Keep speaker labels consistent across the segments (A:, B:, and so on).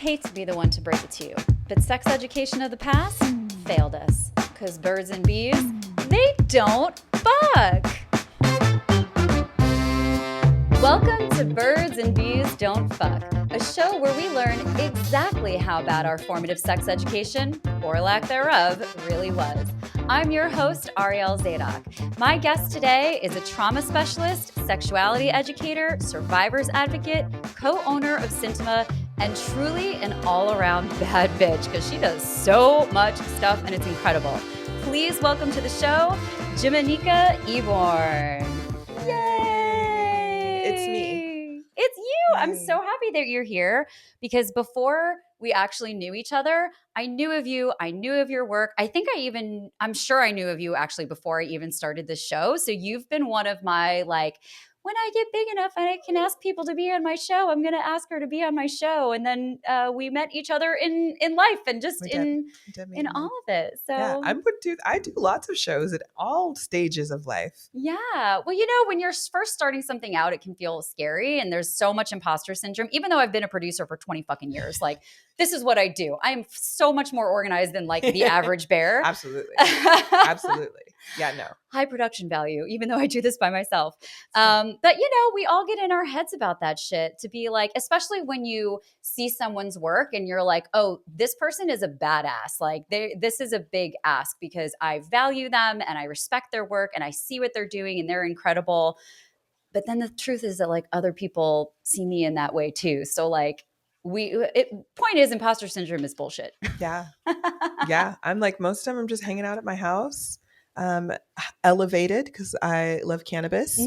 A: hate to be the one to break it to you, but sex education of the past failed us. Because birds and bees, they don't fuck. Welcome to Birds and Bees Don't Fuck, a show where we learn exactly how bad our formative sex education, or lack thereof, really was. I'm your host, Arielle Zadok. My guest today is a trauma specialist, sexuality educator, survivor's advocate, co-owner of Cintima, and truly an all-around bad bitch because she does so much stuff and it's incredible. Please welcome to the show, Jimanekia Eborn. Yay!
B: It's me.
A: It's you. I'm so happy that you're here because before we actually knew each other, I knew of you. I knew of your work. I'm sure I knew of you actually before I even started this show. So you've been one of my when I get big enough and I can ask people to be on my show, I'm going to ask her to be on my show. And then we met each other in life and just in all of it. So
B: yeah, I do lots of shows at all stages of life.
A: Yeah. Well, when you're first starting something out, it can feel scary. And there's so much imposter syndrome, even though I've been a producer for 20 fucking years. This is what I do. I am so much more organized than the average bear.
B: Absolutely. Absolutely. Yeah, no.
A: High production value, even though I do this by myself. But we all get in our heads about that shit to be especially when you see someone's work and you're like, oh, this person is a badass. This is a big ask because I value them and I respect their work and I see what they're doing and they're incredible. But then the truth is that other people see me in that way too. So point is imposter syndrome is bullshit.
B: Yeah. Yeah. I'm most of the time I'm just hanging out at my house. Elevated because I love cannabis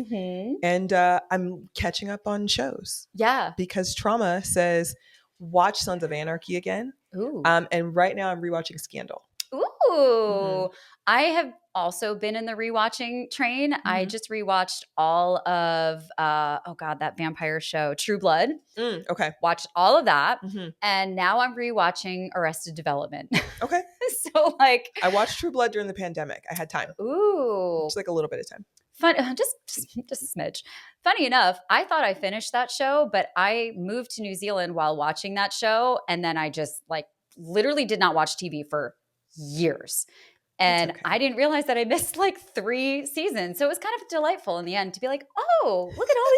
B: and I'm catching up on shows.
A: Yeah.
B: Because trauma says watch Sons of Anarchy again.
A: Ooh.
B: And right now I'm rewatching Scandal.
A: Ooh. I have also been in the rewatching train. I just rewatched all of that vampire show, True Blood.
B: Okay.
A: Watched all of that. And now I'm rewatching Arrested Development.
B: Okay.
A: So
B: I watched True Blood during the pandemic. I had time.
A: Ooh.
B: Just a little bit of time.
A: Fun, just a smidge. Funny enough, I thought I finished that show, but I moved to New Zealand while watching that show. And then I just literally did not watch TV for years. And I didn't realize that I missed 3 seasons. So it was kind of delightful in the end to be like, oh, look at all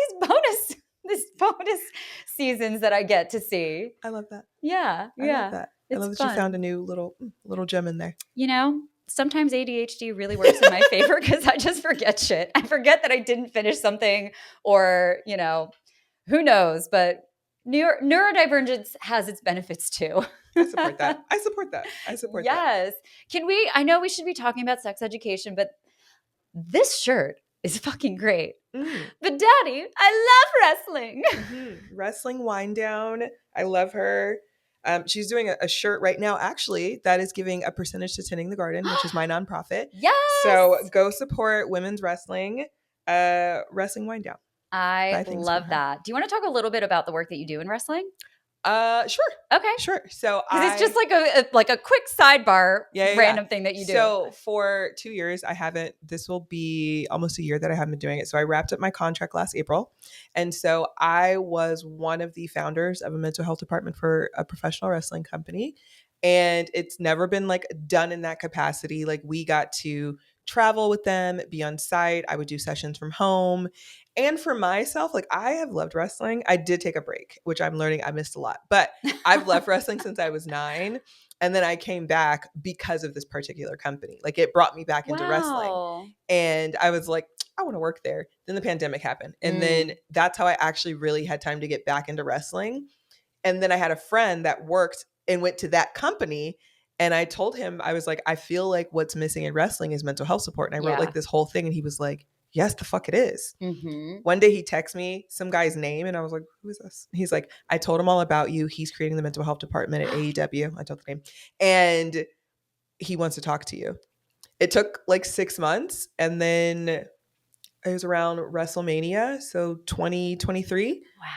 A: these bonus seasons that I get to see.
B: I love that.
A: Yeah.
B: I love that. I love that you found a new little gem in there.
A: Sometimes ADHD really works in my favor because I just forget shit. I forget that I didn't finish something or, who knows, but neurodivergence has its benefits too.
B: I support that.
A: Yes. I know we should be talking about sex education, but this shirt is fucking great. But Daddy, I love wrestling.
B: Wrestling Wind Down. I love her. She's doing a shirt right now, actually, that is giving a percentage to Tending the Garden, which is my nonprofit.
A: Yes.
B: So go support women's wrestling, Wrestling Wind Down.
A: I love that. Do you want to talk a little bit about the work that you do in wrestling?
B: Sure.
A: Okay.
B: Sure. So
A: it's just a quick sidebar random thing that you do.
B: So for 2 years, this will be almost a year that I haven't been doing it. So I wrapped up my contract last April. And so I was one of the founders of a mental health department for a professional wrestling company. And it's never been done in that capacity. We got to travel with them, be on site. I would do sessions from home. And for myself, I have loved wrestling. I did take a break, which I'm learning I missed a lot. But I've loved wrestling since I was 9. And then I came back because of this particular company. It brought me back into wrestling. And I was like, I want to work there. Then the pandemic happened. And then that's how I actually really had time to get back into wrestling. And then I had a friend that worked and went to that company. And I told him, I was like, I feel like what's missing in wrestling is mental health support. And I wrote this whole thing. And he was like, yes, the fuck it is. One day he texted me some guy's name and I was like, who is this? He's like, I told him all about you. He's creating the mental health department at AEW. I told the name. And he wants to talk to you. It took 6 months. And then it was around WrestleMania. So 2023.
A: Wow.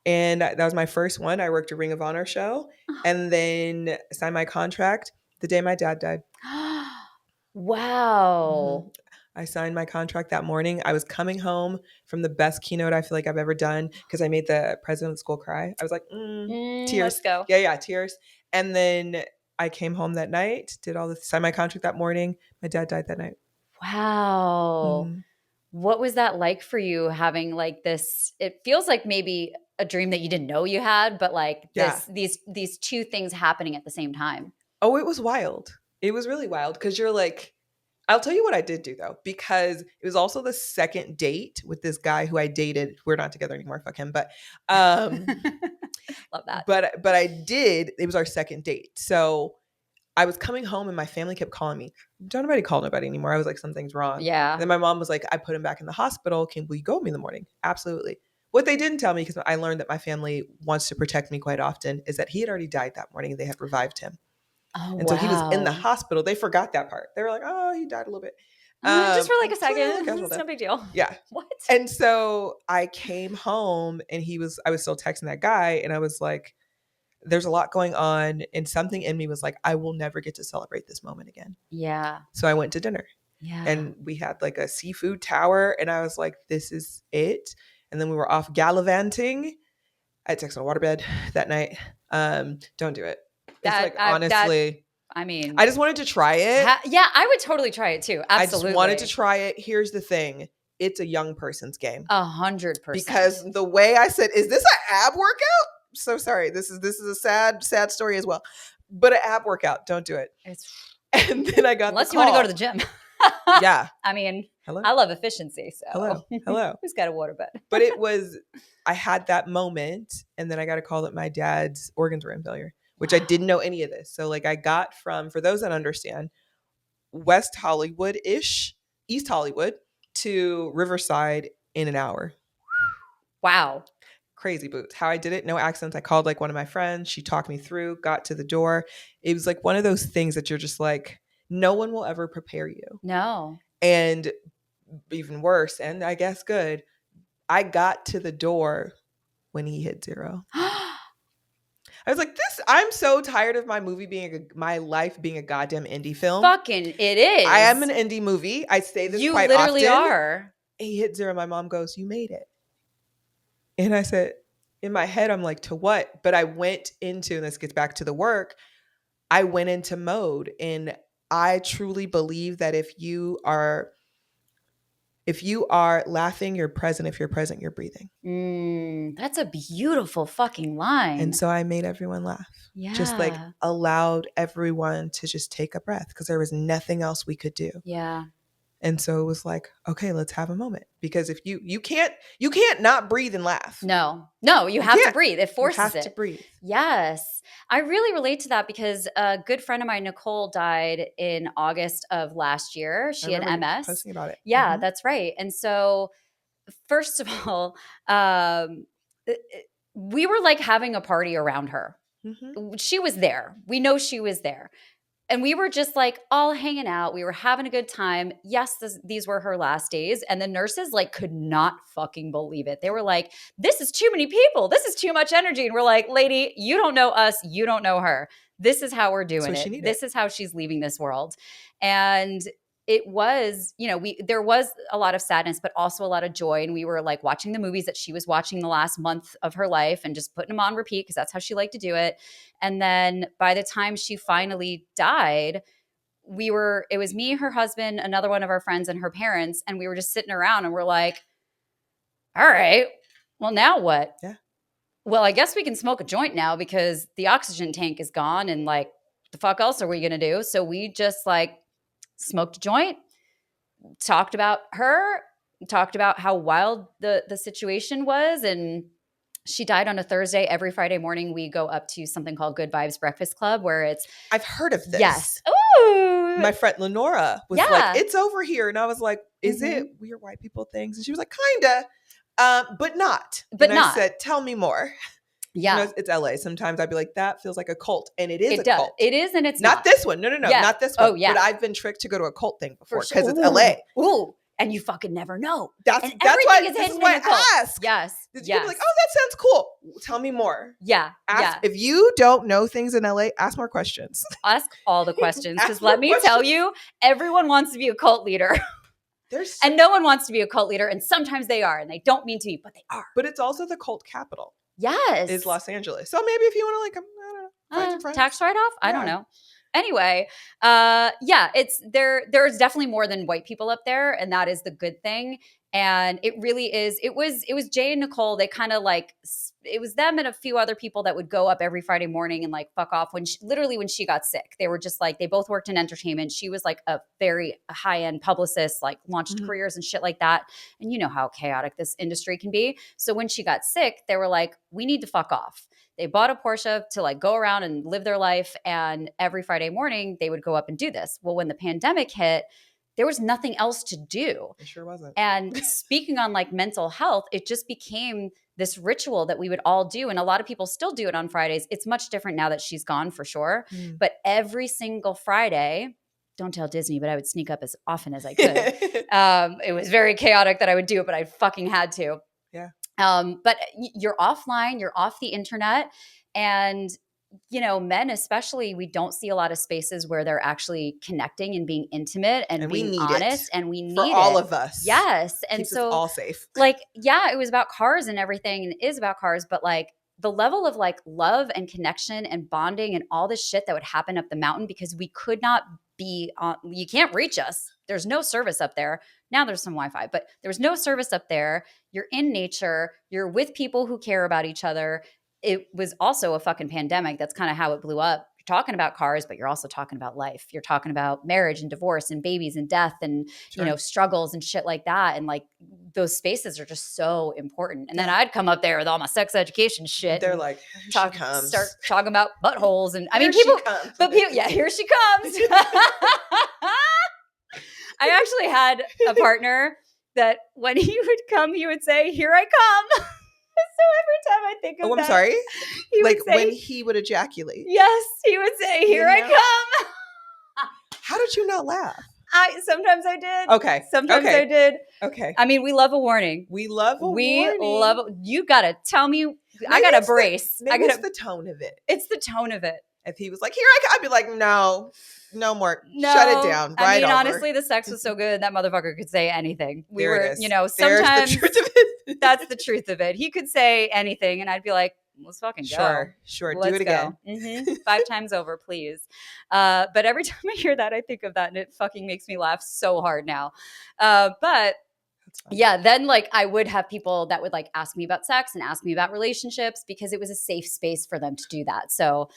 B: And that was my first one. I worked a Ring of Honor show and then signed my contract the day my dad died.
A: Wow.
B: I signed my contract that morning. I was coming home from the best keynote I feel like I've ever done because I made the president of the school cry. I was like, tears.
A: Let's go.
B: Yeah, tears. And then I came home that night, did all the signed my contract that morning. My dad died that night.
A: Wow.
B: Mhm.
A: What was that like for you having like this? It feels like maybe a dream that you didn't know you had, but like
B: Yeah.
A: these two things happening at the same time.
B: Oh, it was wild. It was really wild because you're like, I'll tell you what I did do though, because it was also the second date with this guy who I dated. We're not together anymore. Fuck him. But
A: Love that.
B: but I did. It was our second date. So I was coming home and my family kept calling me. Don't nobody call nobody anymore. I was like, something's wrong.
A: Yeah.
B: And then my mom was like, I put him back in the hospital. Will you go with me in the morning? Absolutely. What they didn't tell me, because I learned that my family wants to protect me quite often, is that he had already died that morning. They had revived him.
A: Oh,
B: and so he was in the
A: wow.
B: hospital. They forgot that part. They were like, oh, he died a little bit.
A: Just for like a
B: so yeah,
A: second.
B: casual
A: It's
B: death.
A: no big deal.
B: Yeah.
A: What?
B: And so I came home and I was still texting that guy and I was like, there's a lot going on. And something in me was like, I will never get to celebrate this moment again.
A: Yeah.
B: So I went to dinner.
A: Yeah.
B: And we had like a seafood tower and I was like, this is it. And then we were off gallivanting. I texted on a waterbed that night. Don't do it. Honestly,
A: I mean,
B: I just wanted to try it.
A: Yeah, I would totally try it too. Absolutely.
B: I just wanted to try it. Here's the thing. It's a young person's game.
A: 100%.
B: Because the way I said, is this an ab workout? So sorry. This is a sad story as well. But an ab workout, don't do it. And then I got
A: unless
B: the
A: you want to
B: call.
A: go to the gym.
B: Yeah.
A: I mean,
B: hello.
A: I love efficiency. So
B: hello.
A: Who's got a waterbed?
B: But I had that moment and then I got a call that my dad's organs were in failure, which I didn't know any of this. So like I got from, for those that understand, West Hollywood-ish, East Hollywood to Riverside in an hour.
A: Wow.
B: Crazy boots. How I did it, no accidents. I called like one of my friends. She talked me through, got to the door. It was like one of those things that you're just like, no one will ever prepare you.
A: No.
B: And even worse, and I guess good, I got to the door when he hit 0. I was like, I'm so tired of my life being a goddamn indie film.
A: Fucking it is.
B: I am an indie movie. I say this quite often.
A: You literally are.
B: He hit 0. My mom goes, you made it. And I said, in my head, I'm like, to what? But I went into, and this gets back to the work, I went into mode. And I truly believe that if you are laughing, you're present. If you're present, you're breathing.
A: That's a beautiful fucking line.
B: And so I made everyone laugh.
A: Yeah.
B: Just like allowed everyone to just take a breath because there was nothing else we could do.
A: Yeah.
B: And so it was like, okay, let's have a moment. Because if you can't not breathe and laugh.
A: No, you have to breathe. It forces it.
B: You have to breathe.
A: Yes. I really relate to that because a good friend of mine, Nicole, died in August of last year. She had MS.
B: Posting about it.
A: Yeah, that's right. And so first of all, we were like having a party around her. Mm-hmm. She was there. We know she was there. And we were just like all hanging out. We were having a good time. Yes, these were her last days. And the nurses like could not fucking believe it. They were like, this is too many people. This is too much energy. And we're like, lady, you don't know us. You don't know her. This is how we're doing it. This is how she's leaving this world. And it was, there was a lot of sadness, but also a lot of joy. And we were like watching the movies that she was watching the last month of her life and just putting them on repeat because that's how she liked to do it. And then by the time she finally died, it was me, her husband, another one of our friends, and her parents. And we were just sitting around and we're like, all right, well, now what?
B: Yeah.
A: Well, I guess we can smoke a joint now because the oxygen tank is gone. And like, the fuck else are we going to do? So we just like smoked a joint, talked about her, talked about how wild the situation was. And she died on a Thursday. Every Friday morning, we go up to something called Good Vibes Breakfast Club where I've
B: heard of this.
A: Yes. Ooh.
B: My friend Lenora was like, it's over here. And I was like, is it weird white people things? And she was like, kinda, but not. I said, tell me more.
A: Yeah.
B: It's LA. Sometimes I'd be like, that feels like a cult. And it is a cult.
A: It is and it's
B: not. This one. No,
A: yeah.
B: Not this one.
A: Oh, yeah.
B: But I've been tricked to go to a cult thing before because
A: sure.
B: it's LA.
A: Ooh. And you fucking never know.
B: That's why I asked.
A: Yes.
B: You'd be like, oh, that sounds cool. Tell me more.
A: Yeah.
B: If you don't know things in LA, ask more questions.
A: Ask all the questions. Because let me tell you, everyone wants to be a cult leader. And no one wants to be a cult leader, and sometimes they are, and they don't mean to be, but they are.
B: But it's also the cult capital.
A: Yes.
B: Is Los Angeles. So maybe if you want to, like, I don't know, find some friends.
A: Tax write-off? I don't know. Anyway, yeah, there's definitely more than white people up there, and that is the good thing. And it really is. It was Jay and Nicole. They kind of like, it was them and a few other people that would go up every Friday morning and like fuck off when she got sick. They were just like, they both worked in entertainment. She was like a very high-end publicist, like launched careers and shit like that. And you know how chaotic this industry can be. So when she got sick, they were like, we need to fuck off. They bought a Porsche to like go around and live their life. And every Friday morning they would go up and do this. Well, when the pandemic hit, there was nothing else to do.
B: It sure wasn't.
A: And speaking on like mental health, it just became this ritual that we would all do. And a lot of people still do it on Fridays. It's much different now that she's gone for sure. But every single Friday, don't tell Disney, but I would sneak up as often as I could. It was very chaotic that I would do it, but I fucking had to.
B: Yeah.
A: But you're offline, you're off the internet, and you know, men especially, we don't see a lot of spaces where they're actually connecting and being intimate and being honest. And we need
B: for all of us.
A: Yes. And
B: keeps
A: so
B: us all safe.
A: Like, yeah, it was about cars and everything, and it is about cars, but like the level of like love and connection and bonding and all this shit that would happen up the mountain, because we could not be on, you can't reach us. There's no service up there. Now there's some Wi-Fi, but there's no service up there. You're in nature. You're with people who care about each other. It was also a fucking pandemic. That's kind of how it blew up. You're talking about cars, but you're also talking about life. You're talking about marriage and divorce and babies and death and, you know, struggles and shit like that. And like those spaces are just so important. And then I'd come up there with all my sex education shit.
B: They're like,
A: start talking about buttholes. And I mean, people, here she comes. I actually had a partner that when he would come, he would say, "Here I come." So every time I think of that.
B: I'm sorry?
A: He
B: like
A: would say,
B: when he would ejaculate.
A: Yes, he would say, "Here I come."
B: How did you not laugh?
A: Sometimes I did.
B: Okay.
A: Sometimes I did.
B: Okay.
A: I mean, we love a warning.
B: We love a warning.
A: You got to tell me. I got to brace.
B: It's the tone of it.
A: It's the tone of it.
B: If he was like, "Here I come," I'd be like, no more. No. Shut it down. Right. I mean,
A: honestly, the sex was so good that motherfucker could say anything. Sometimes
B: There's the truth of it.
A: That's the truth of it. He could say anything, and I'd be like, let's fucking go.
B: Sure.
A: Let's
B: do it again.
A: 5 times over, please. But every time I hear that, I think of that, and it fucking makes me laugh so hard now. But yeah, then like I would have people that would like ask me about sex and ask me about relationships because it was a safe space for them to do that. So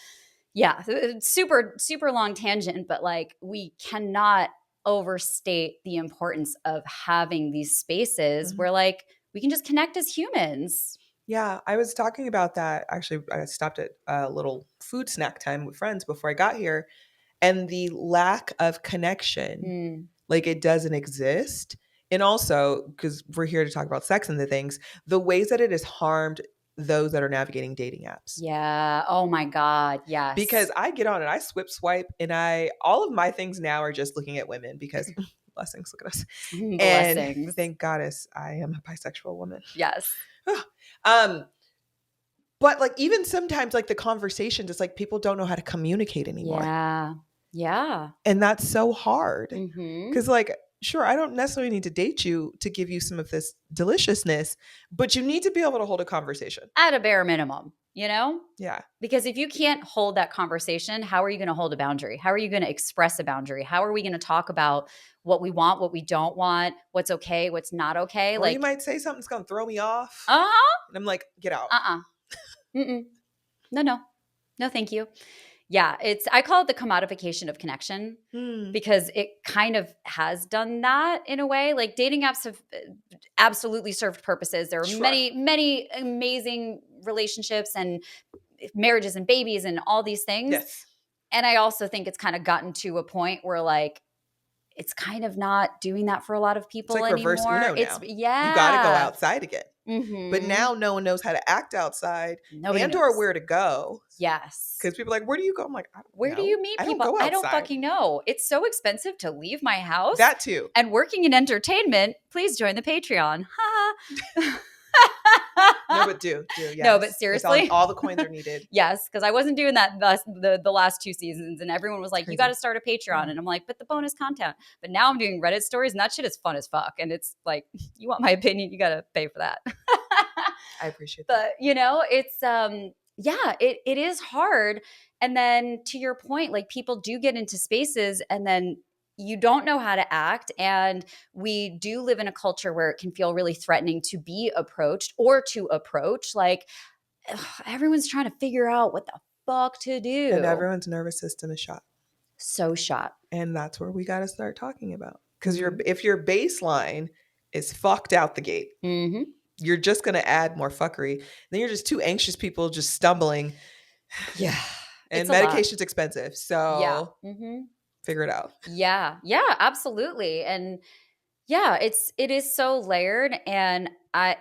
A: yeah, super, super long tangent, but like we cannot overstate the importance of having these spaces where like we can just connect as humans.
B: Yeah, I was talking about that. Actually, I stopped at a little food snack time with friends before I got here, and the lack of connection, like it doesn't exist. And also, because we're here to talk about sex and the things, the ways that it has harmed those that are navigating dating apps.
A: Yeah. Oh my God. Yes.
B: Because I get on and I swipe and all of my things now are just looking at women because blessings, look at us.
A: Blessings.
B: And thank goddess I am a bisexual woman.
A: Yes.
B: But like even sometimes like the conversation, just like people don't know how to communicate anymore.
A: Yeah. Yeah.
B: And that's so hard. Because like, sure, I don't necessarily need to date you to give you some of this deliciousness, but you need to be able to hold a conversation.
A: At a bare minimum, you know?
B: Yeah.
A: Because if you can't hold that conversation, how are you going to hold a boundary? How are you going to express a boundary? How are we going to talk about what we want, what we don't want, what's okay, what's not okay?
B: Or
A: like
B: you might say something's going to throw me off.
A: Uh-huh.
B: And I'm like, get out.
A: No, thank you. Yeah, I call it the commodification of connection because it kind of has done that in a way. Like dating apps have absolutely served purposes. There are many, many amazing relationships and marriages and babies and all these things.
B: Yes.
A: And I also think it's kind of gotten to a point where like it's kind of not doing that for a lot of people
B: it's like
A: anymore.
B: Reverse Uno now.
A: Yeah.
B: You got to go outside again. But now no one knows how to act outside or where to go.
A: Yes.
B: Because people are like, where do you go? I'm like,
A: where do you meet people? I don't fucking know. It's so expensive to leave my house.
B: That too.
A: And working in entertainment, please join the Patreon.
B: No, but do. Yes.
A: No, but seriously.
B: All the coins are needed.
A: Yes, because I wasn't doing that the last 2 seasons, and everyone was like, you got to start a Patreon. And I'm like, but the bonus content. But now I'm doing Reddit stories, and that shit is fun as fuck. And it's like, you want my opinion, you got to pay for that.
B: I appreciate that.
A: But, it's, it is hard. And then to your point, like people do get into spaces and then you don't know how to act. And we do live in a culture where it can feel really threatening to be approached or to approach. Like everyone's trying to figure out what the fuck to do.
B: And everyone's nervous system is shot.
A: So shot.
B: And that's where we got to start talking about. Because if your baseline is fucked out the gate, you're just going to add more fuckery. Then you're just two anxious people just stumbling.
A: Yeah.
B: And medication's expensive. So figure it out.
A: Yeah, absolutely. And it is so layered. And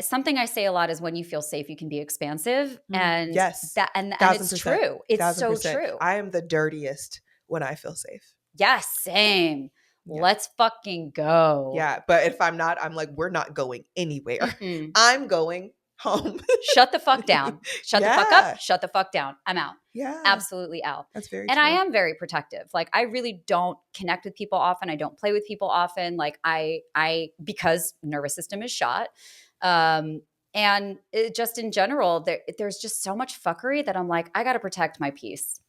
A: something I say a lot is when you feel safe, you can be expansive. And
B: yes,
A: and it's true. It's so true.
B: I am the dirtiest when I feel safe.
A: Yes, same. Yeah. Let's fucking go.
B: Yeah, but if I'm not, I'm like, we're not going anywhere. I'm going home.
A: Shut the fuck down. Shut the fuck up. Shut the fuck down. I'm out.
B: Yeah.
A: Absolutely out.
B: That's very
A: And
B: true.
A: I am very protective. Like I really don't connect with people often. I don't play with people often. Like I because nervous system is shot. And just in general, there's just so much fuckery that I'm like, I got to protect my peace.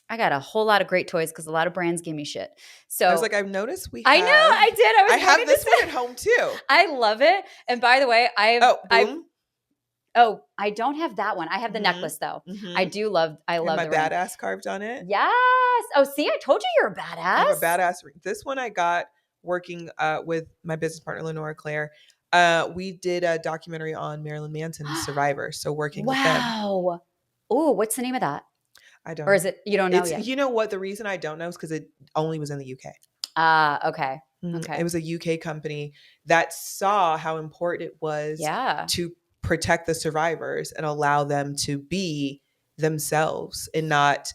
A: I got a whole lot of great toys because a lot of brands give me shit. So
B: I was like, I've noticed
A: I know, I did.
B: I have this one at home too.
A: I love it. And by the way, I don't have that one. I have the necklace though. I love
B: my
A: the
B: badass
A: ring.
B: carved on it.
A: Yes. Oh, see, I told you you're a badass.
B: I have a badass ring. This one I got working with my business partner, Lenora Claire. We did a documentary on Marilyn Manson's Survivor. So working with them.
A: Wow. Oh, what's the name of that?
B: I don't.
A: Or is it, you don't know yet?
B: You know what? The reason I don't know is because it only was in the UK.
A: Okay. Okay.
B: It was a UK company that saw how important it was to protect the survivors and allow them to be themselves and not,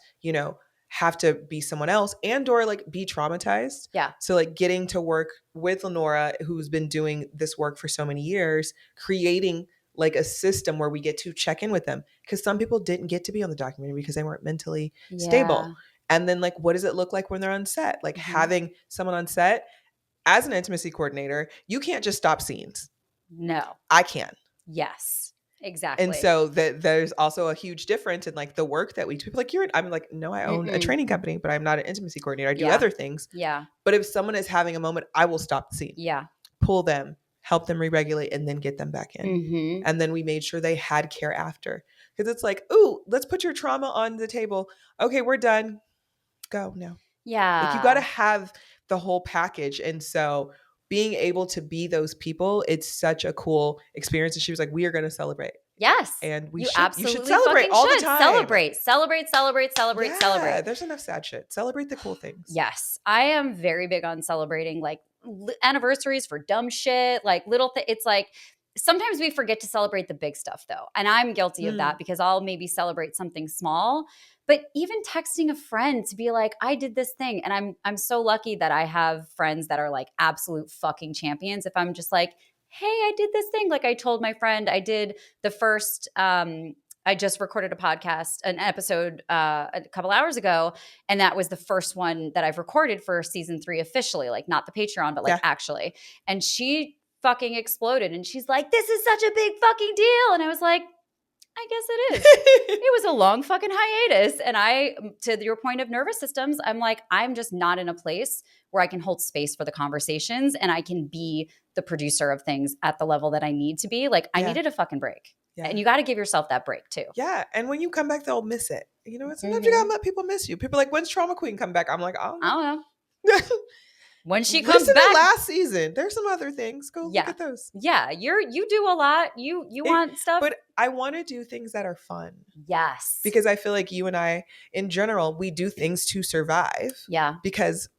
B: have to be someone else and or like be traumatized.
A: Yeah.
B: So like getting to work with Lenora, who's been doing this work for so many years, creating like a system where we get to check in with them, because some people didn't get to be on the documentary because they weren't mentally stable. And then like, what does it look like when they're on set? Like having someone on set as an intimacy coordinator, you can't just stop scenes.
A: No,
B: I can.
A: Yes, exactly.
B: And so there's also a huge difference in like the work that we do. People like, I'm like, no, I own a training company, but I'm not an intimacy coordinator. I do other things.
A: Yeah.
B: But if someone is having a moment, I will stop the scene.
A: Yeah.
B: Pull them, help them re-regulate, and then get them back in. And then we made sure they had care after. Because it's like, ooh, let's put your trauma on the table. Okay, we're done. Go now.
A: Yeah.
B: Like you got to have the whole package. And so being able to be those people, it's such a cool experience. And she was like, we are going to celebrate.
A: Yes.
B: And you
A: absolutely
B: should celebrate all the time.
A: Celebrate.
B: There's enough sad shit. Celebrate the cool things.
A: Yes. I am very big on celebrating like anniversaries for dumb shit, like little things. It's like sometimes we forget to celebrate the big stuff though. And I'm guilty of that because I'll maybe celebrate something small. But even texting a friend to be like, I did this thing. And I'm so lucky that I have friends that are like absolute fucking champions. If I'm just like, hey, I did this thing. Like I told my friend I did the first, I just recorded an episode a couple hours ago. And that was the first one that I've recorded for season 3 officially, like not the Patreon, but like actually. And she fucking exploded. And she's like, this is such a big fucking deal. And I was like, I guess it is. It was a long fucking hiatus. And to your point of nervous systems, I'm like, I'm just not in a place where I can hold space for the conversations and I can be the producer of things at the level that I need to be. Like I needed a fucking break. Yeah. And you got to give yourself that break too.
B: Yeah. And when you come back, they'll miss it. You know, sometimes you got to let people miss you. People are like, when's Trauma Queen come back? I'm like, I don't know.
A: When she comes back,
B: to last season, there's some other things. Go look at those.
A: Yeah, you do a lot. You want stuff,
B: but I want to do things that are fun.
A: Yes,
B: because I feel like you and I, in general, we do things to survive.
A: Yeah,
B: because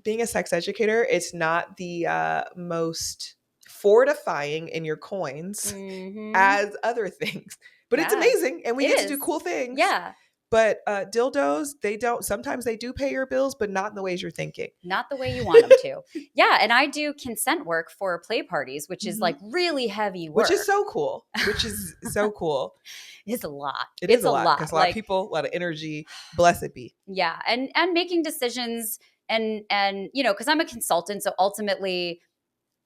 B: being a sex educator, it's not the most fortifying in your coins as other things, but it's amazing, and we get to do cool things.
A: Yeah.
B: But dildos, sometimes they do pay your bills, but not in the ways you're thinking.
A: Not the way you want them to. Yeah. And I do consent work for play parties, which is like really heavy work.
B: Which is so cool.
A: It's a lot.
B: It's a lot because a lot of people, a lot of energy. Bless it be.
A: Yeah. And making decisions and because I'm a consultant. So ultimately,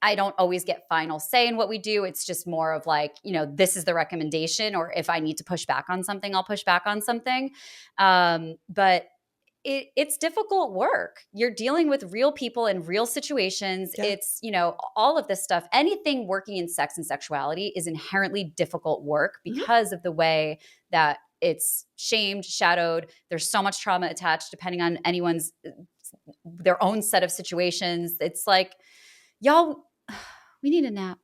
A: I don't always get final say in what we do. It's just more of like, this is the recommendation, or if I need to push back on something, I'll push back on something. But it's difficult work. You're dealing with real people in real situations. Yeah. It's, all of this stuff. Anything working in sex and sexuality is inherently difficult work because of the way that it's shamed, shadowed. There's so much trauma attached depending on their own set of situations. It's like, y'all, we need a nap.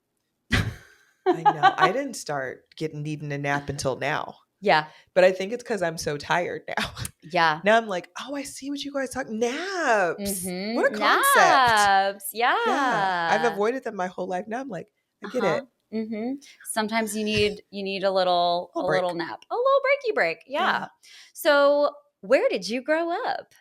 B: I know. I didn't start needing a nap until now.
A: Yeah.
B: But I think it's because I'm so tired now.
A: Yeah.
B: Now I'm like, oh, I see what you guys talk. Naps. What a concept.
A: Naps. Yeah.
B: I've avoided them my whole life. Now I'm like, I get it.
A: Sometimes you need a little nap, a little breaky break. Yeah. So where did you grow up?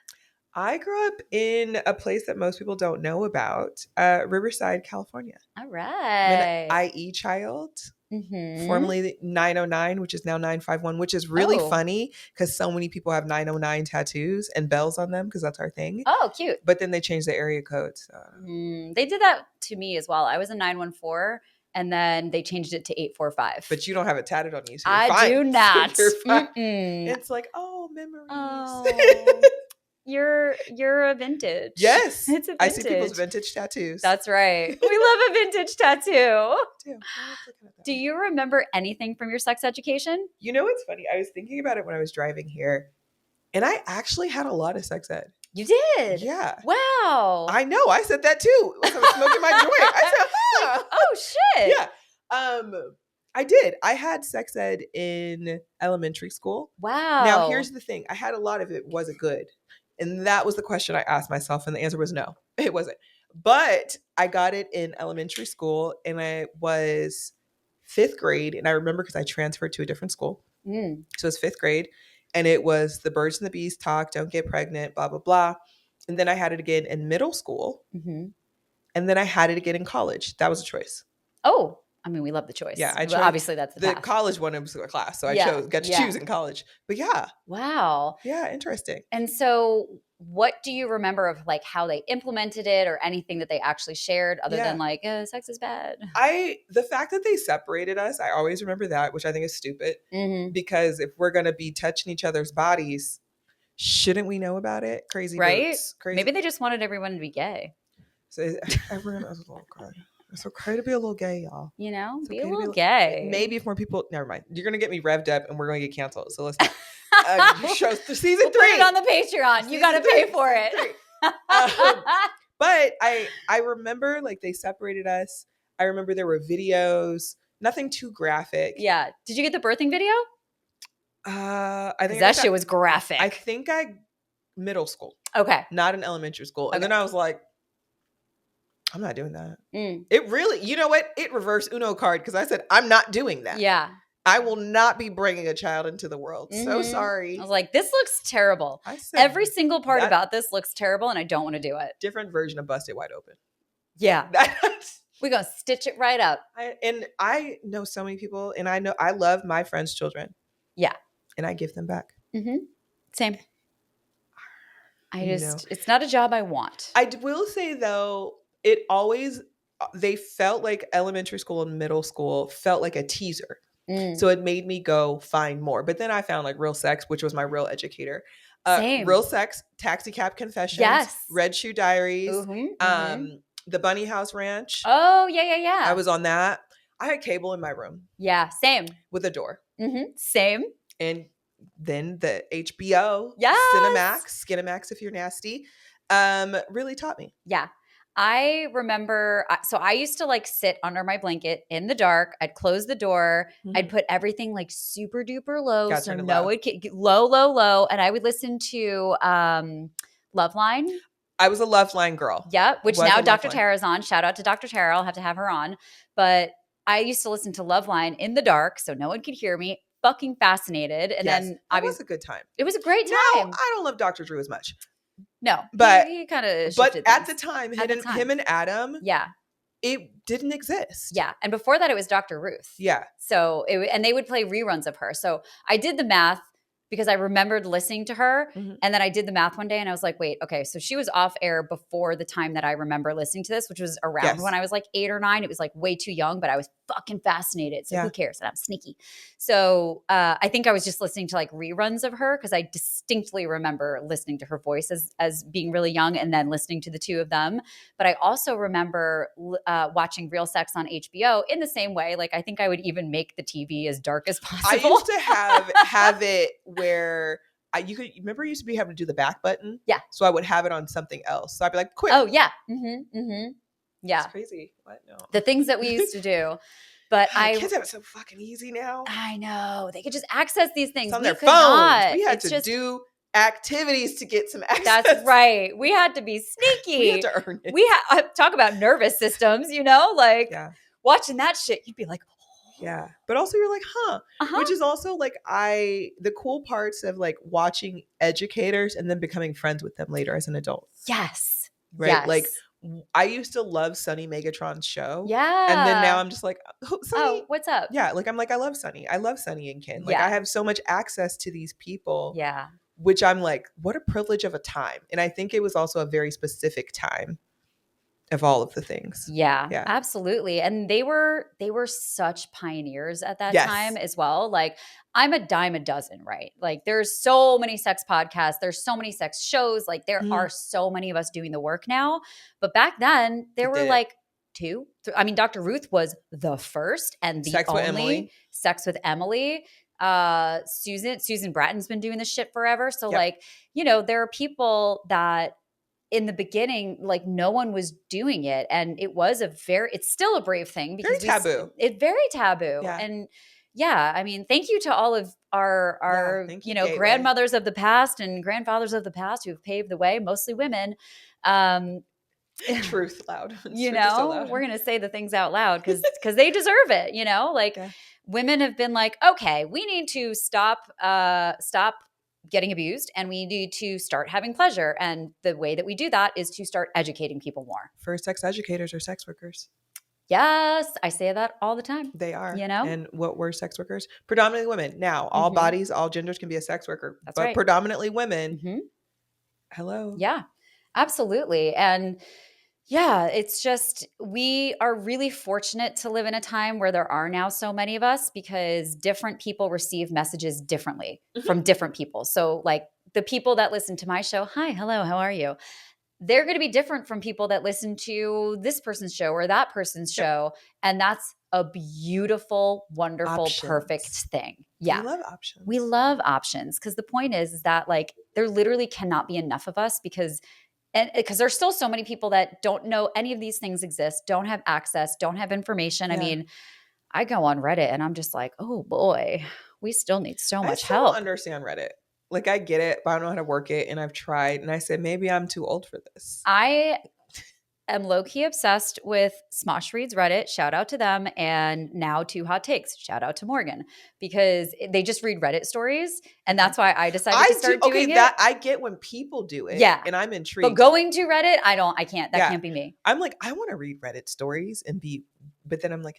B: I grew up in a place that most people don't know about, Riverside, California.
A: All right.
B: I'm an IE child, formerly 909, which is now 951, which is really funny because so many people have 909 tattoos and bells on them because that's our thing.
A: Oh, cute.
B: But then they changed the area code. So.
A: They did that to me as well. I was a 914. And then they changed it to 845.
B: But you don't have it tatted on you, so
A: you're fine. I do not.
B: You're fine. It's like, oh, memories.
A: Oh. You're a vintage.
B: Yes.
A: It's a vintage.
B: I see people's vintage tattoos.
A: That's right. We love a vintage tattoo. Do you remember anything from your sex education?
B: You know what's funny? I was thinking about it when I was driving here, and I actually had a lot of sex ed.
A: You did?
B: Yeah.
A: Wow.
B: I know. I said that too. I was smoking my joint. I said,
A: huh. Oh, shit.
B: Yeah. I did. I had sex ed in elementary school.
A: Wow.
B: Now, here's the thing. I had a lot of it. Was it good? And that was the question I asked myself. And the answer was no, it wasn't. But I got it in elementary school, and I was 5th grade. And I remember because I transferred to a different school. So it was 5th grade. And it was the birds and the bees talk, don't get pregnant, blah, blah, blah. And then I had it again in middle school. And then I had it again in college. That was a choice.
A: Oh, I mean, we love the choice.
B: Yeah, I chose.
A: Obviously, that's the path.
B: College one was a class. So I got to choose in college. But yeah.
A: Wow.
B: Yeah, interesting.
A: And so what do you remember of like how they implemented it or anything that they actually shared other than like, sex is bad?
B: The fact that they separated us, I always remember that, which I think is stupid. Because if we're going to be touching each other's bodies, shouldn't we know about it? Crazy.
A: Right?
B: Boots. Crazy.
A: Maybe they just wanted everyone to be gay.
B: So everyone was a little cry. It's okay to be a little gay, y'all.
A: You know,
B: it's
A: be okay a little gay.
B: Maybe if more people, never mind. You're going to get me revved up and we're going to get canceled. So let's not. Show season 3.
A: Put it on the Patreon. You got to pay for it.
B: But I remember like they separated us. I remember there were videos, nothing too graphic.
A: Yeah. Did you get the birthing video?
B: I think
A: that shit was graphic.
B: I think middle school.
A: Okay.
B: Not in elementary school. And then I was like, I'm not doing that.
A: Mm.
B: It really, you know what? It reversed Uno card because I said, I'm not doing that.
A: Yeah.
B: I will not be bringing a child into the world. Mm-hmm. So sorry.
A: I was like, this looks terrible. Every single part about this looks terrible and I don't want to do it.
B: Different version of Busted Wide Open.
A: Yeah. We're going to stitch it right up.
B: I know so many people, and I love my friends' children.
A: Yeah.
B: And I give them back.
A: Mm-hmm. Same. It's not a job I want.
B: I will say, though, they felt like elementary school and middle school felt like a teaser. So it made me go find more. But then I found like Real Sex, which was my Real Educator.
A: Same.
B: Real Sex, Taxi Cab Confessions,
A: yes.
B: Red Shoe Diaries, The Bunny House Ranch.
A: Oh, yeah.
B: I was on that. I had cable in my room.
A: Yeah, same.
B: With a door.
A: Mm-hmm. Same.
B: And then the HBO,
A: yes.
B: Skinamax if you're nasty, really taught me.
A: Yeah. I remember, so I used to like sit under my blanket in the dark. I'd close the door. Mm-hmm. I'd put everything like super duper low. So no one could low. And I would listen to Loveline.
B: I was a Loveline girl.
A: Yeah. Which now Dr. Tara's on. Shout out to Dr. Tara. I'll have to have her on. But I used to listen to Loveline in the dark so no one could hear me. fucking fascinated. And
B: Yes,
A: then
B: that was a good time.
A: it was a great
B: Now,
A: time.
B: I don't love Dr. Drew as much.
A: No,
B: But
A: he kind of
B: but
A: shifted
B: at the
A: things.
B: time,
A: At the time.
B: him and Adam,
A: Yeah.
B: it didn't exist.
A: Yeah. And before that, it was Dr. Ruth.
B: Yeah.
A: So, and they would play reruns of her. So I did the math because I remembered listening to her. And then I did the math one day and I was like, wait, okay. So she was off air before the time that I remember listening to this, which was around when I was like 8 or 9. It was like way too young, but I was fucking fascinated. So who cares? And I'm sneaky. So I think I was just listening to like reruns of her because I distinctly remember listening to her voice as being really young and then listening to the two of them. But I also remember watching Real Sex on HBO in the same way. Like I think I would even make the TV as dark as possible.
B: I used to have it where you used to be able to do the back button.
A: Yeah.
B: So I would have it on something else. So I'd be like, quick.
A: Oh yeah. Yeah.
B: It's crazy. What? No.
A: The things that we used to do. But
B: kids have it so fucking easy now.
A: I know. They could just access these things.
B: It's on their phones.
A: Not.
B: We had to do activities to get some access.
A: That's right. We had to be sneaky.
B: We had to earn it.
A: We talk about nervous systems, like watching that shit, you'd be like, oh.
B: Yeah. But also you're like, which is also like the cool parts of like watching educators and then becoming friends with them later as an adult.
A: Yes.
B: Right.
A: Yes.
B: Like I used to love Sunny Megatron's show.
A: Yeah.
B: And then now I'm just like, Sunny.
A: Oh, what's up?
B: Yeah. Like I'm like, I love Sunny. I love Sunny and Ken. Like I have so much access to these people.
A: Yeah.
B: Which I'm like, what a privilege of a time. And I think it was also a very specific time of all of the things.
A: Yeah, absolutely. And they were such pioneers at that time as well. Like I'm a dime a dozen, right? Like there's so many sex podcasts, there's so many sex shows, like there are so many of us doing the work now. But back then there were like 2. I mean, Dr. Ruth was the first and the only Sex with Emily. Susan Bratton's been doing this shit forever. So like, there are people that in the beginning, like no one was doing it. And it was it's still a brave thing because
B: very taboo.
A: It's very taboo. Yeah. And I mean, thank you to all of our grandmothers of the past and grandfathers of the past who've paved the way, mostly women.
B: Truth loud.
A: We're going to say the things out loud because they deserve it, women have been like, okay, we need to stop getting abused and we need to start having pleasure. And the way that we do that is to start educating people more.
B: First sex educators are sex workers.
A: Yes. I say that all the time.
B: They are. And what were sex workers? Predominantly women. Now, all bodies, all genders can be a sex worker.
A: That's
B: but
A: right.
B: Predominantly women. Hello.
A: Yeah, absolutely. And it's just, we are really fortunate to live in a time where there are now so many of us because different people receive messages differently from different people. So like the people that listen to my show, hi, hello, how are you? They're going to be different from people that listen to this person's show or that person's show. And that's a beautiful, wonderful, perfect thing. Yeah. We love options. Because the point is that like there literally cannot be enough of us because there's still so many people that don't know any of these things exist, don't have access, don't have information. I mean, I go on Reddit and I'm just like, oh boy, we still need so much help.
B: I don't understand Reddit. Like I get it, but I don't know how to work it. And I've tried and I said, maybe I'm too old for this.
A: I am low-key obsessed with Smosh Reads Reddit. Shout out to them. And now Two Hot Takes. Shout out to Morgan because they just read Reddit stories. And that's why I decided to start doing it.
B: I get when people do it.
A: Yeah.
B: And I'm intrigued.
A: But going to Reddit, I can't. That can't be me.
B: I'm like, I want to read Reddit stories but then I'm like,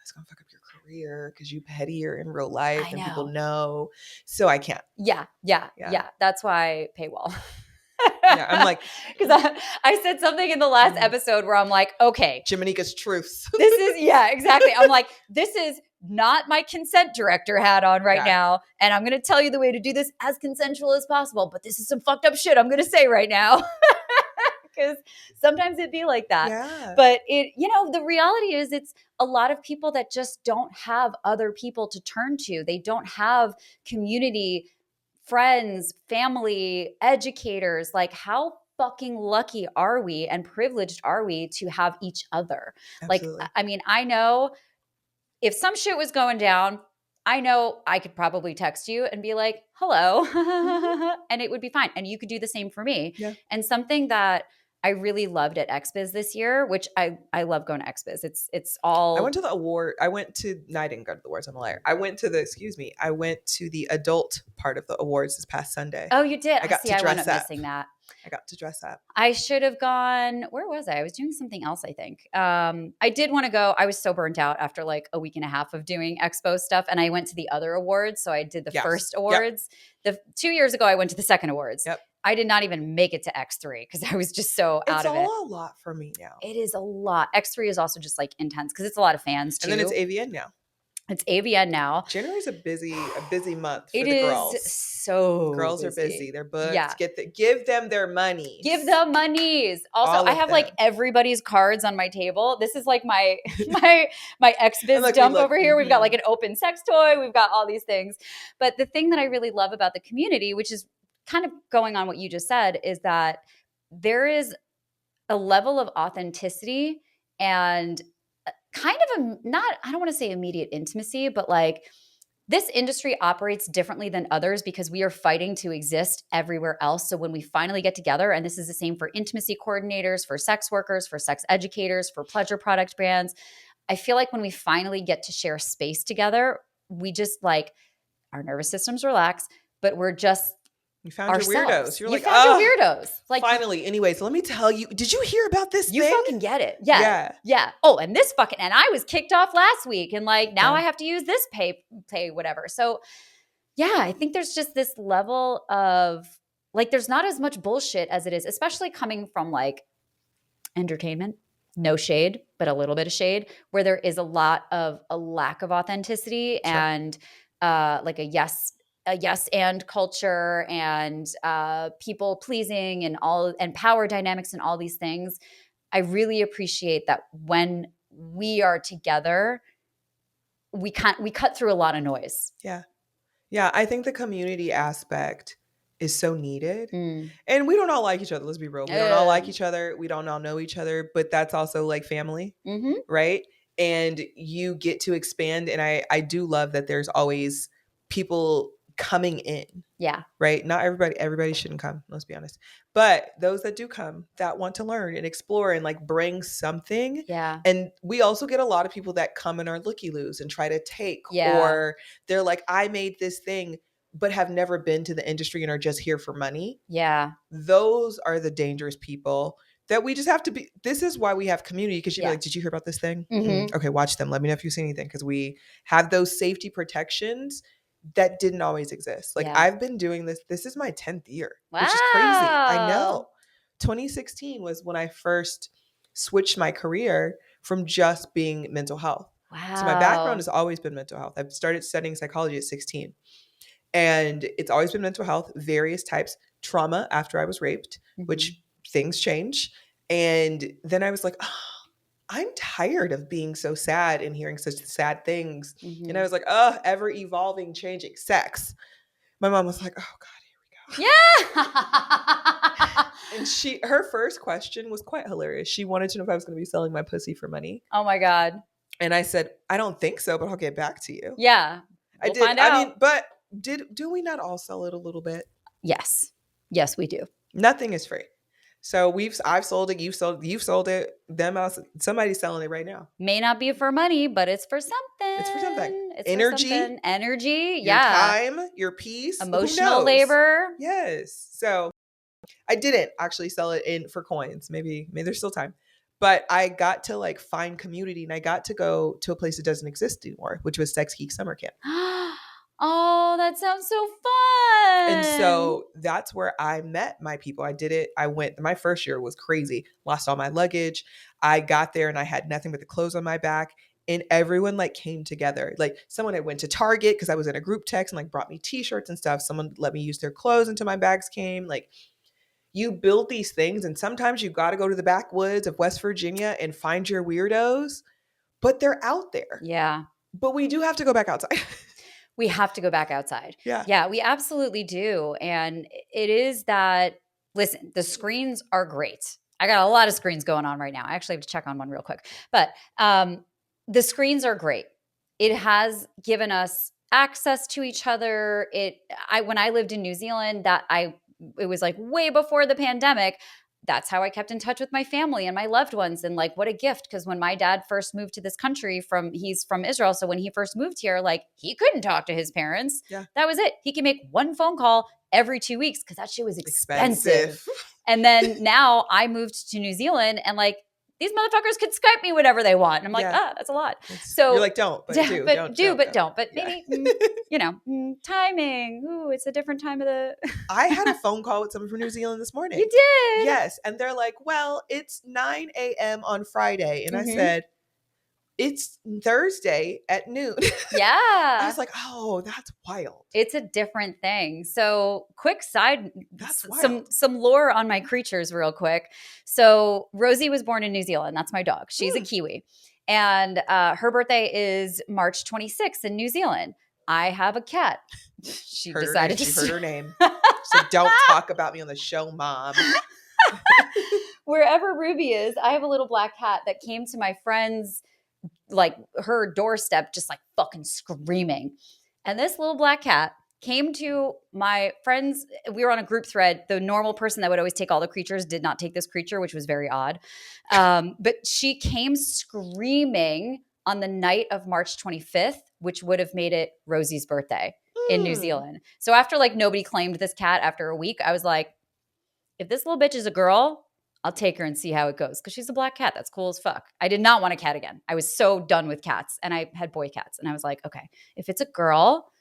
B: it's going to fuck up your career because you pettier in real life and people know. So I can't.
A: Yeah. That's why paywall.
B: I'm like,
A: because I said something in the last episode where I'm like, okay,
B: Jimaneka's truths.
A: This is exactly. I'm like, this is not my consent director hat on right now, and I'm going to tell you the way to do this as consensual as possible. But this is some fucked up shit I'm going to say right now because sometimes it'd be like that. Yeah. But the reality is, it's a lot of people that just don't have other people to turn to. They don't have community. Friends, family, educators, like how fucking lucky are we and privileged are we to have each other? Absolutely. Like, I mean, I know if some shit was going down, I know I could probably text you and be like, hello, and it would be fine. And you could do the same for me. Yeah. And something that I really loved at XBiz this year, which I love going to XBiz. It's
B: I
A: all.
B: went to the award. I didn't go to the awards. I'm a liar. I went to the adult part of the awards this past Sunday.
A: Oh, you did?
B: I got to
A: I wound
B: dress
A: up
B: up.
A: missing that.
B: I got to dress up.
A: I should have gone. Where was I? I was doing something else, I think. I did want to go. I was so burnt out after like a week and a half of doing expo stuff. And I went to the other awards. So I did the first awards. The 2 years ago, I went to the second awards.
B: Yep.
A: I did not even make it to X3 because I was just so out of it.
B: It's all a lot for me now.
A: It is a lot. X3 is also just like intense because it's a lot of fans too.
B: And then it's AVN now.
A: It's AVN now.
B: January's a busy month for
A: it
B: the
A: is
B: girls.
A: So
B: girls
A: busy.
B: are busy. They're booked.
A: Yeah.
B: Give them their money.
A: Give them monies. Also, I have like everybody's cards on my table. This is like my XBiz
B: like,
A: dump over here. We've got like an open sex toy. We've got all these things. But the thing that I really love about the community, which is kind of going on what you just said, is that there is a level of authenticity and kind of I don't want to say immediate intimacy, but like this industry operates differently than others because we are fighting to exist everywhere else. So when we finally get together, and this is the same for intimacy coordinators, for sex workers, for sex educators, for pleasure product brands, I feel like when we finally get to share space together, we just like our nervous systems relax, but we're just
B: you found
A: ourselves.
B: Your weirdos.
A: You found your weirdos. Like
B: finally. Anyways, let me tell you. Did you hear about this thing?
A: You fucking get it. Yeah. Oh, and I was kicked off last week, and like now I have to use this pay whatever. So yeah, I think there's just this level of like there's not as much bullshit as it is, especially coming from like entertainment. No shade, but a little bit of shade, where there is a lot of a lack of authenticity and like a yes and culture and people pleasing and power dynamics and all these things. I really appreciate that when we are together, we cut through a lot of noise.
B: Yeah. I think the community aspect is so needed. And we don't all like each other. Let's be real. We don't all like each other. We don't all know each other, but that's also like family, right? And you get to expand. And I do love that there's always people coming in.
A: Yeah.
B: Right. Not everybody shouldn't come. Let's be honest. But those that do come that want to learn and explore and like bring something.
A: Yeah.
B: And we also get a lot of people that come and are looky-loos and try to take, or they're like, I made this thing, but have never been to the industry and are just here for money.
A: Yeah.
B: Those are the dangerous people that we just have to be. This is why we have community, because you'd be like, did you hear about this thing? Okay, watch them. Let me know if you see anything, because we have those safety protections that didn't always exist. Like I've been doing this. This is my 10th year, which is crazy. I know. 2016 was when I first switched my career from just being mental health.
A: Wow.
B: So my background has always been mental health. I've started studying psychology at 16. And it's always been mental health, various types, trauma after I was raped, which things change. And then I was like, oh, I'm tired of being so sad and hearing such sad things. And I was like, oh, ever evolving, changing sex. My mom was like, oh God, here we go.
A: Yeah.
B: And her first question was quite hilarious. She wanted to know if I was going to be selling my pussy for money.
A: Oh my God.
B: And I said, I don't think so, but I'll get back to you.
A: Yeah.
B: I did. Find out. I mean, but do we not all sell it a little bit?
A: Yes, we do.
B: Nothing is free. So I've sold it, you've sold it, somebody's selling it right now.
A: May not be for money, but it's for something.
B: It's for something.
A: Energy,
B: your time, your peace,
A: emotional labor.
B: Yes. So I didn't actually sell it for coins. Maybe there's still time. But I got to like find community, and I got to go to a place that doesn't exist anymore, which was Sex Geek Summer Camp.
A: Oh, that sounds so fun.
B: And so that's where I met my people. I did it. My first year was crazy. Lost all my luggage. I got there and I had nothing but the clothes on my back. And everyone like came together. Like someone had went to Target because I was in a group text and like brought me t-shirts and stuff. Someone let me use their clothes until my bags came. Like you build these things, and sometimes you got to go to the backwoods of West Virginia and find your weirdos, but they're out there.
A: Yeah.
B: But we do have to go back outside.
A: We have to go back outside.
B: Yeah,
A: we absolutely do. And it is that, listen, the screens are great. I got a lot of screens going on right now. I actually have to check on one real quick. But the screens are great. It has given us access to each other. When I lived in New Zealand, it was like way before the pandemic. that's how I kept in touch with my family and my loved ones. And like, what a gift. Because when my dad first moved to this country he's from Israel. So when he first moved here, like he couldn't talk to his parents.
B: Yeah.
A: That was it. He could make one phone call every 2 weeks because that shit was expensive.
B: Expensive.
A: And then now I moved to New Zealand and like, these motherfuckers could Skype me whenever they want. And I'm like, that's a lot. So
B: you're like, don't, but do.
A: Don't. But maybe, timing. Ooh, it's a different time of the.
B: I had a phone call with someone from New Zealand this morning.
A: You did?
B: Yes. And they're like, well, it's 9 a.m. on Friday. And I said, it's Thursday at noon.
A: Yeah.
B: I was like, oh, that's wild.
A: It's a different thing. So quick side,
B: that's wild.
A: some lore on my creatures real quick. So Rosie was born in New Zealand. That's my dog. She's a Kiwi. And her birthday is March 26th in New Zealand. I have a cat. She heard her name.
B: So don't talk about me on the show, Mom.
A: Wherever Ruby is, I have a little black cat that came to my friend's like her doorstep just like fucking screaming. And this little black cat came to my friends. We were on a group thread. The normal person that would always take all the creatures did not take this creature, which was very odd. But she came screaming on the night of March 25th, which would have made it Rosie's birthday in New Zealand. So after like nobody claimed this cat after a week, I was like, if this little bitch is a girl, I'll take her and see how it goes because she's a black cat. That's cool as fuck. I did not want a cat again. I was so done with cats, and I had boy cats, and I was like, okay, if it's a girl,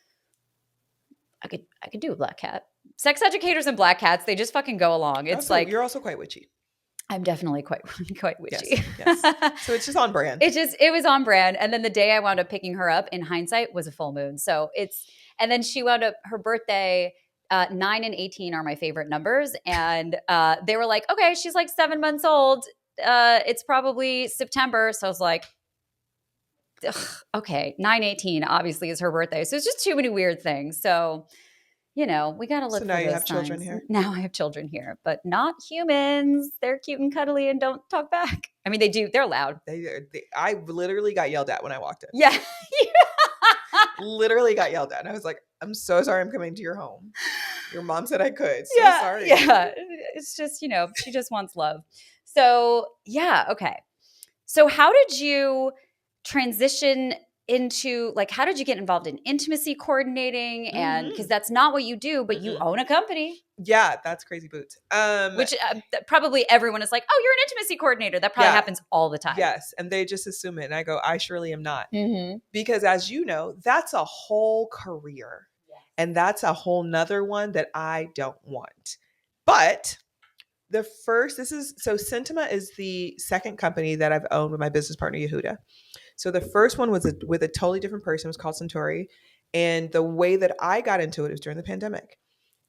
A: I could do a black cat. Sex educators and black cats, they just fucking go along. It's
B: also,
A: like
B: you're also quite witchy.
A: I'm definitely quite witchy.
B: Yes. So it's just on brand.
A: It was on brand, and then the day I wound up picking her up, in hindsight, was a full moon. So and then she wound up her birthday. 9 and 18 are my favorite numbers. And they were like, okay, she's like 7 months old. It's probably September. So I was like, okay, 9/18 obviously is her birthday. So it's just too many weird things. So, we got to look for those. So now you have children here? Now I have children here, but not humans. They're cute and cuddly and don't talk back. I mean, they do. They're loud.
B: I literally got yelled at when I walked in.
A: Yeah.
B: Literally got yelled at. And I was like, I'm so sorry I'm coming to your home. Your mom said I could. So sorry.
A: Yeah. It's just, she just wants love. So, yeah. Okay. So how did you transition into, like, how did you get involved in intimacy coordinating? And because that's not what you do, but you own a company.
B: Yeah, that's crazy boots.
A: Which probably everyone is like, oh, you're an intimacy coordinator. That probably happens all the time.
B: Yes. And they just assume it. And I go, I surely am not. Because as you know, that's a whole career. And that's a whole nother one that I don't want. But Cintima is the second company that I've owned with my business partner, Yehuda. So the first one was with a totally different person. It was called Centauri. And the way that I got into it was during the pandemic.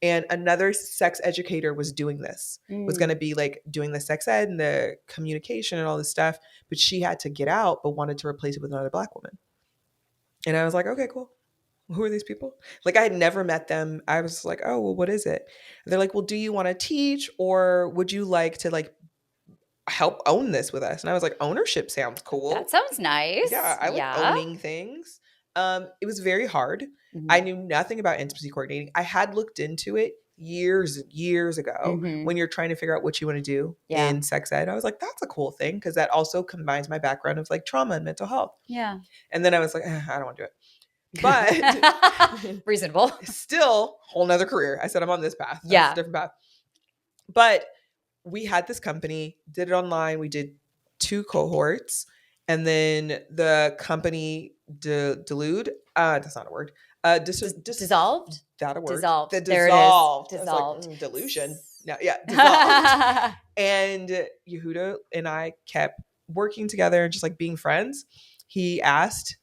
B: And another sex educator was doing this, was going to be like doing the sex ed and the communication and all this stuff. But she had to get out, but wanted to replace it with another Black woman. And I was like, okay, cool. Who are these people? Like, I had never met them. I was like, oh, well, what is it? And they're like, well, do you want to teach, or would you like to like help own this with us? And I was like, ownership sounds cool.
A: That sounds nice.
B: Yeah, I like owning things. It was very hard. I knew nothing about intimacy coordinating. I had looked into it years ago when you're trying to figure out what you want to do in sex ed. I was like, that's a cool thing, because that also combines my background of like trauma and mental health. Yeah. And then I was like, I don't want to do it. But
A: reasonable.
B: Still, whole nother career. I said, I'm on this path. That's a different path. But we had this company, did it online. We did 2 cohorts, and then the company dissolved. That's not a word.
A: Dissolved.
B: That a word?
A: Dissolved.
B: There dissolved.
A: It is. Dissolved.
B: Like, delusion. No, yeah, dissolved. And Yehuda and I kept working together and just like being friends. He asked,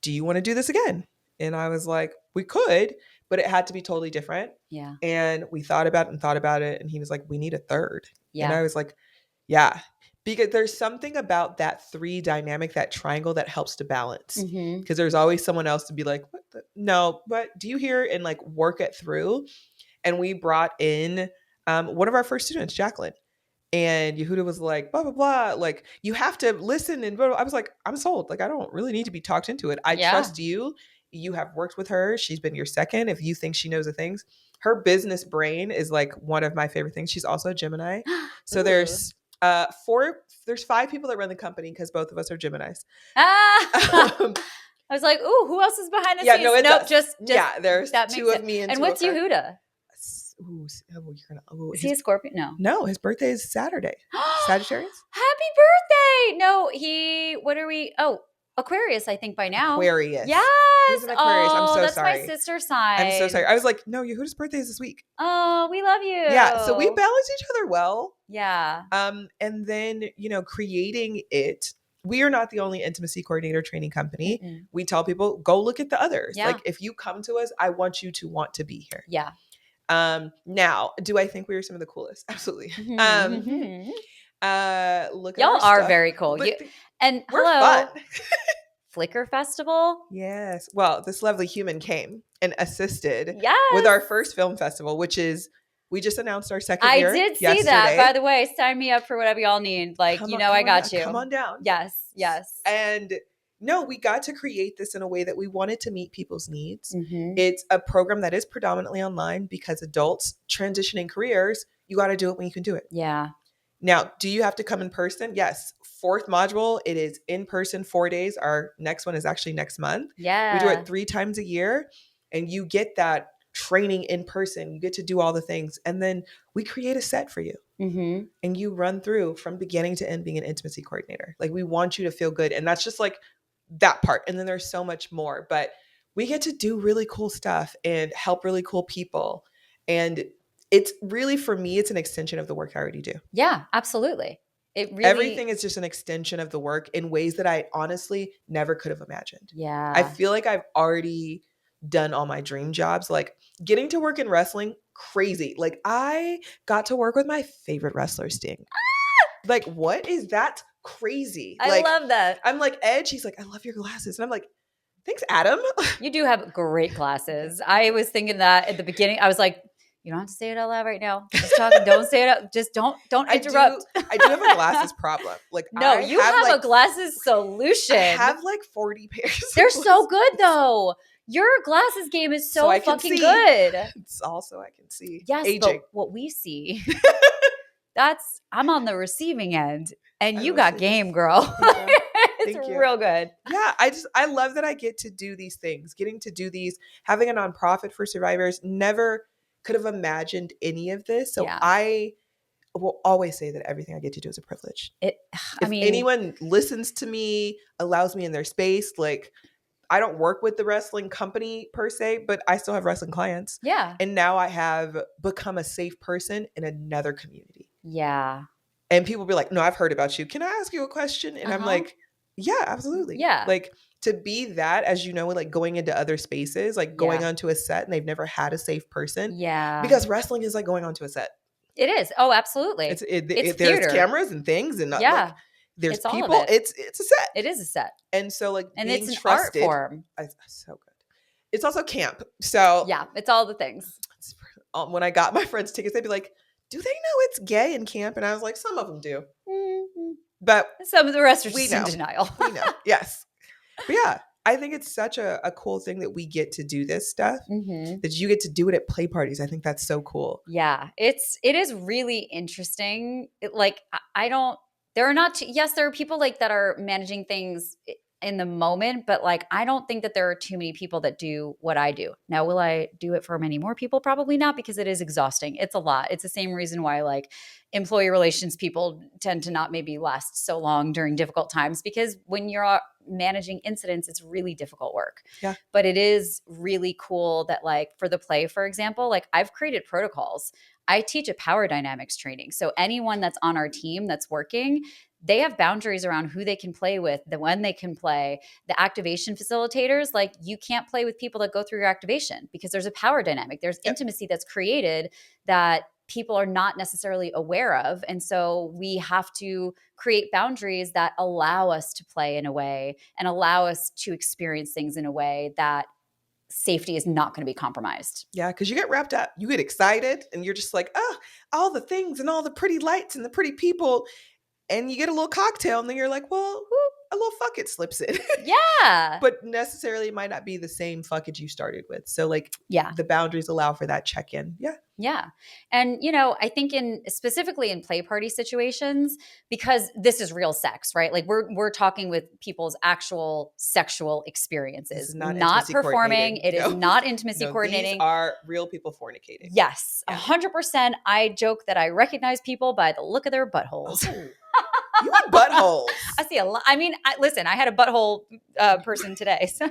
B: do you want to do this again? And I was like, we could, but it had to be totally different. Yeah. And we thought about it. And he was like, we need a third. Yeah. And I was like, yeah, because there's something about that 3 dynamic, that triangle, that helps to balance. Because there's always someone else to be like, no, but do you hear? And like work it through. And we brought in one of our first students, Jacqueline. And Yehuda was like, blah, blah, blah. Like, you have to listen. And blah, blah. I was like, I'm sold. Like, I don't really need to be talked into it. I trust you. You have worked with her. She's been your second. If you think she knows the things, her business brain is like one of my favorite things. She's also a Gemini. So
A: Ooh.
B: there's 5 people that run the company because both of us are Geminis.
A: I was like, ooh, who else is behind the
B: Yeah,
A: scenes?
B: no, it's
A: nope,
B: us.
A: just
B: Yeah, there's
A: that
B: 2
A: makes
B: of me and
A: And
B: 2
A: what's
B: of her.
A: Yehuda?
B: Is
A: Is he a Scorpio? No.
B: his birthday is Saturday. Sagittarius?
A: Happy birthday! No, what are we? Oh, Aquarius, I think by now.
B: Aquarius.
A: Yes.
B: He's an Aquarius. I'm so
A: that's
B: sorry.
A: my sister's sign.
B: I'm so sorry. I was like, no, Yehuda's birthday is this week.
A: Oh, we love you.
B: Yeah, so we balance each other well.
A: Yeah.
B: And then, creating it. We are not the only intimacy coordinator training company.
A: Mm-mm.
B: We tell people, go look at the others.
A: Yeah.
B: Like, if you come to us, I want you to want to be here.
A: Yeah.
B: Now, do I think we are some of the coolest? Absolutely. Look at
A: Y'all
B: our
A: are
B: stuff.
A: very cool. And
B: we're
A: hello,
B: fun.
A: Flickr Festival.
B: Yes. Well, this lovely human came and assisted
A: Yes.
B: with our first film festival, which is, we just announced our second year.
A: I did see
B: yesterday.
A: that. By the way, sign me up for whatever y'all need. Like, I got you.
B: Come on down.
A: Yes.
B: And no, we got to create this in a way that we wanted to meet people's needs.
A: Mm-hmm.
B: It's a program that is predominantly online because adults transitioning careers, you got to do it when you can do it.
A: Yeah.
B: Now, do you have to come in person? Yes. 4th module, it is in person 4 days. Our next one is actually next month.
A: Yeah.
B: We do it 3 times a year, and you get that training in person. You get to do all the things. And then we create a set for you.
A: Mm-hmm.
B: And you run through from beginning to end being an intimacy coordinator. Like, we want you to feel good. And that's just like that part. And then there's so much more. But we get to do really cool stuff and help really cool people. And it's really, for me, it's an extension of the work I already do.
A: Yeah, absolutely.
B: Everything is just an extension of the work in ways that I honestly never could have imagined.
A: Yeah.
B: I feel like I've already done all my dream jobs. Like, getting to work in wrestling, crazy. Like, I got to work with my favorite wrestler, Sting. Like, what is that? Crazy.
A: I love that.
B: I'm like, Edge, he's like, I love your glasses. And I'm like, thanks, Adam.
A: You do have great glasses. I was thinking that at the beginning. I was like, you don't have to say it out loud right now. Just talking. Don't say it out. Just don't interrupt.
B: I do have a glasses problem. Like,
A: no, you have a glasses solution.
B: I have like 40 pairs.
A: They're so good though. Your glasses game is so fucking good.
B: It's also, I can see.
A: Yes,
B: aging.
A: but what we see, I'm on the receiving end, and you got game, girl. It's real good.
B: Yeah, I love that I get to do these things. Getting to do these, having a nonprofit for survivors, never could have imagined any of this. So I will always say that everything I get to do is a privilege. If anyone listens to me, allows me in their space, like, I don't work with the wrestling company per se, but I still have wrestling clients.
A: Yeah.
B: And now I have become a safe person in another community.
A: Yeah.
B: And people be like, no, I've heard about you. Can I ask you a question? And I'm like, yeah, absolutely.
A: Yeah.
B: Like, to be that, as you know, like going into other spaces, like going onto a set and they've never had a safe person.
A: Yeah.
B: Because wrestling is like going onto a set.
A: It is. Oh, absolutely.
B: There's cameras and things and like, there's
A: it's
B: people.
A: All of it.
B: It's a set.
A: It is a set.
B: And so like,
A: and
B: being
A: it's an
B: trusted,
A: art form.
B: So good. It's also camp. So
A: yeah, it's all the things.
B: When I got my friends tickets, they'd be like, do they know it's gay in camp? And I was like, some of them do.
A: Mm-hmm.
B: But
A: some of the rest are just in denial.
B: We know. Yes. But yeah, I think it's such a cool thing that we get to do this stuff, that you get to do it at play parties. I think that's so cool.
A: Yeah, it is really interesting. There are people like that are managing things in the moment, but like, I don't think that there are too many people that do what I do. Now, will I do it for many more people? Probably not, because it is exhausting. It's a lot. It's the same reason why like employee relations people tend to not maybe last so long during difficult times, because when you're managing incidents, it's really difficult work.
B: Yeah.
A: But it is really cool that like for the play, for example, like I've created protocols. I teach a power dynamics training. So anyone that's on our team that's working, they have boundaries around who they can play with, when they can play. The activation facilitators, like you can't play with people that go through your activation because there's a power dynamic. There's intimacy that's created that people are not necessarily aware of. And so we have to create boundaries that allow us to play in a way and allow us to experience things in a way that safety is not going to be compromised.
B: Yeah, because you get wrapped up, you get excited, and you're just like, oh, all the things and all the pretty lights and the pretty people. And you get a little cocktail, and then you're like, well, a little fuck it slips in.
A: Yeah.
B: But necessarily it might not be the same fuckage you started with. So like
A: Yeah.
B: the boundaries allow for that check-in. Yeah.
A: Yeah. And, I think specifically in play party situations, because this is real sex, right? Like we're talking with people's actual sexual
B: This
A: experiences,
B: is not
A: not
B: intimacy
A: performing.
B: coordinating.
A: It is
B: No.
A: not intimacy
B: No, these
A: coordinating.
B: are real people fornicating.
A: Yes.
B: Yeah.
A: 100%. I joke that I recognize people by the look of their buttholes.
B: Oh, you and buttholes.
A: I see a lot. I mean, listen, I had a butthole person today. So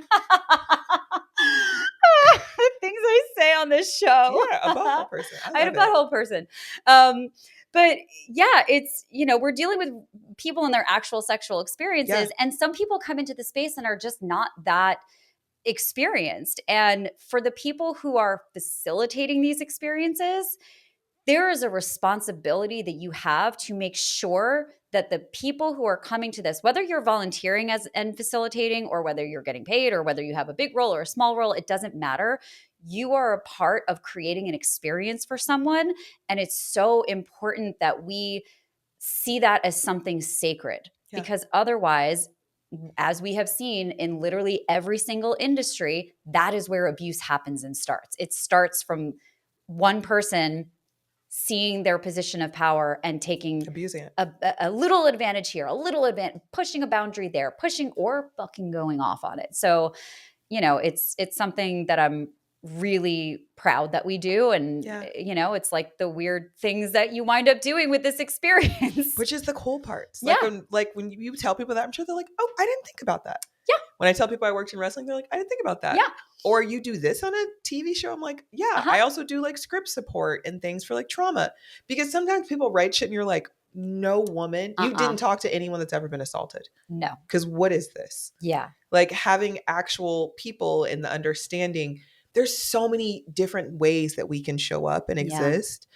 A: things I say on this show.
B: Yeah, a butthole person.
A: I had a
B: love it.
A: butthole person. But yeah, it's, we're dealing with people in their actual sexual experiences.
B: Yeah.
A: And some people come into the space and are just not that experienced. And for the people who are facilitating these experiences, there is a responsibility that you have to make sure that the people who are coming to this, whether you're volunteering as and facilitating, or whether you're getting paid, or whether you have a big role or a small role, it doesn't matter. You are a part of creating an experience for someone. And it's so important that we see that as something sacred, because otherwise, as we have seen in literally every single industry, that is where abuse happens and starts. It starts from one person seeing their position of power and taking
B: abusing it.
A: a little advantage here, a little advantage, pushing a boundary there, pushing or fucking going off on it. So, it's something that I'm really proud that we do. And, it's like the weird things that you wind up doing with this experience.
B: Which is the cool parts.
A: Yeah.
B: When you tell people that, I'm sure they're like, oh, I didn't think about that.
A: Yeah.
B: When I tell people I worked in wrestling, they're like, I didn't think about that.
A: Yeah.
B: Or you do this on a TV show. I'm like, yeah. I also do like script support and things for like trauma. Because sometimes people write shit and you're like, no woman, you didn't talk to anyone that's ever been assaulted.
A: No.
B: Because what is this?
A: Yeah.
B: Like having actual people in the understanding, there's so many different ways that we can show up and exist.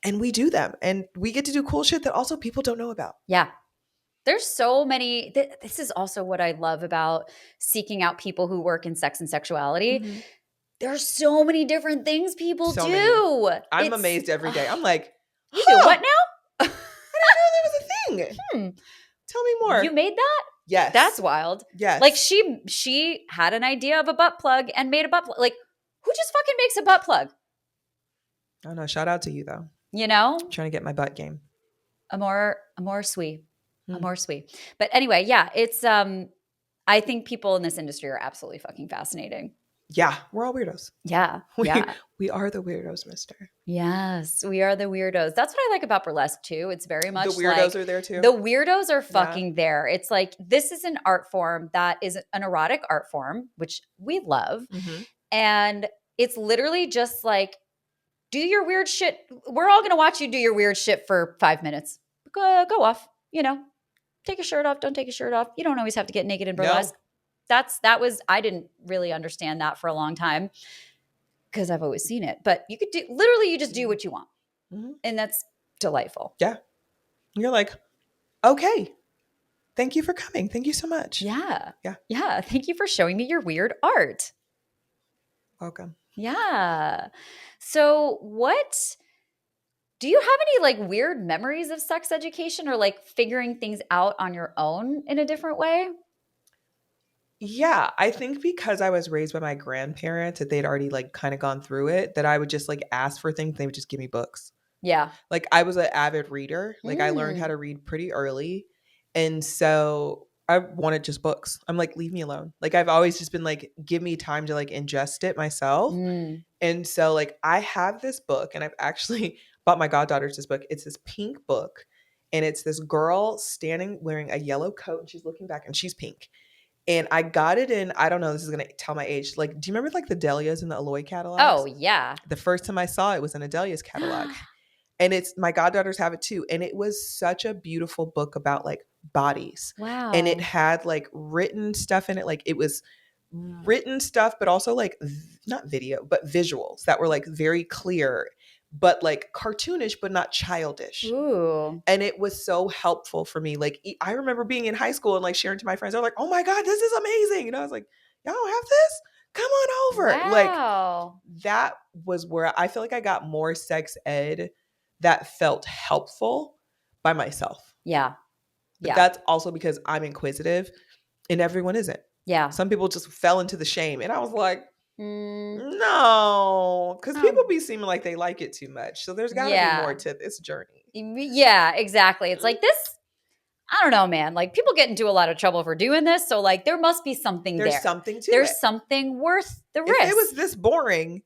B: And we do them. And we get to do cool shit that also people don't know about.
A: Yeah. There's so many. This is also what I love about seeking out people who work in sex and sexuality. Mm-hmm. There's so many different things people do. Many.
B: I'm amazed every day. I'm like,
A: you do what now?
B: I didn't know there was a thing. Tell me more.
A: You made that?
B: Yes.
A: That's wild.
B: Yes.
A: Like she had an idea of a butt plug and made a butt plug. Like, who just fucking makes a butt plug?
B: I don't know. Shout out to you though.
A: I'm
B: trying to get my butt game.
A: Amor sweet. More sweet. But anyway, yeah, it's I think people in this industry are absolutely fucking fascinating.
B: Yeah, we're all weirdos.
A: Yeah.
B: We are the weirdos, mister.
A: Yes, we are the weirdos. That's what I like about burlesque too. It's very much
B: the weirdos are there too.
A: The weirdos are fucking there. It's like, this is an art form that is an erotic art form, which we love. Mm-hmm. And it's literally just like, do your weird shit. We're all going to watch you do your weird shit for 5 minutes. Go off, take your shirt off. Don't take your shirt off. You don't always have to get naked in burlesque. No. I didn't really understand that for a long time because I've always seen it. But you just do what you want. Mm-hmm. And that's delightful.
B: Yeah. You're like, okay, thank you for coming. Thank you so much.
A: Yeah. Thank you for showing me your weird art.
B: Welcome.
A: Yeah. So do you have any like weird memories of sex education or like figuring things out on your own in a different way?
B: Yeah, I think because I was raised by my grandparents that they'd already like kind of gone through it, that I would just like ask for things. They would just give me books.
A: Yeah.
B: Like I was an avid reader. Like I learned how to read pretty early. And so I wanted just books. I'm like, leave me alone. Like I've always just been like, give me time to like ingest it myself. And so like I have this book and I've actually bought my goddaughters this book. It's this pink book and it's this girl standing wearing a yellow coat and she's looking back and she's pink. And I got it in, I don't know, this is going to tell my age. Like, do you remember like the Delias in the Aloy catalogs?
A: Oh, yeah.
B: The first time I saw it was in a Delia's catalog. And my goddaughters have it too. And it was such a beautiful book about like bodies.
A: Wow.
B: And it had like written stuff in it. Like it was written stuff, but also like not video, but visuals that were like very clear, but like cartoonish, but not childish.
A: Ooh.
B: And it was so helpful for me. Like I remember being in high school and like sharing to my friends. They're like, oh my God, this is amazing. I was like, y'all don't have this? Come on over.
A: Wow.
B: Like that was where I feel like I got more sex ed that felt helpful by myself.
A: Yeah.
B: But that's also because I'm inquisitive and everyone isn't.
A: Yeah.
B: Some people just fell into the shame. And I was like, no, because people be seeming like they like it too much. So there's got to be more to this journey.
A: Yeah, exactly. It's like this, I don't know, man. Like people get into a lot of trouble for doing this. So like there must be something
B: There's
A: there.
B: something to
A: There's
B: it.
A: something worth the risk.
B: If it was this boring,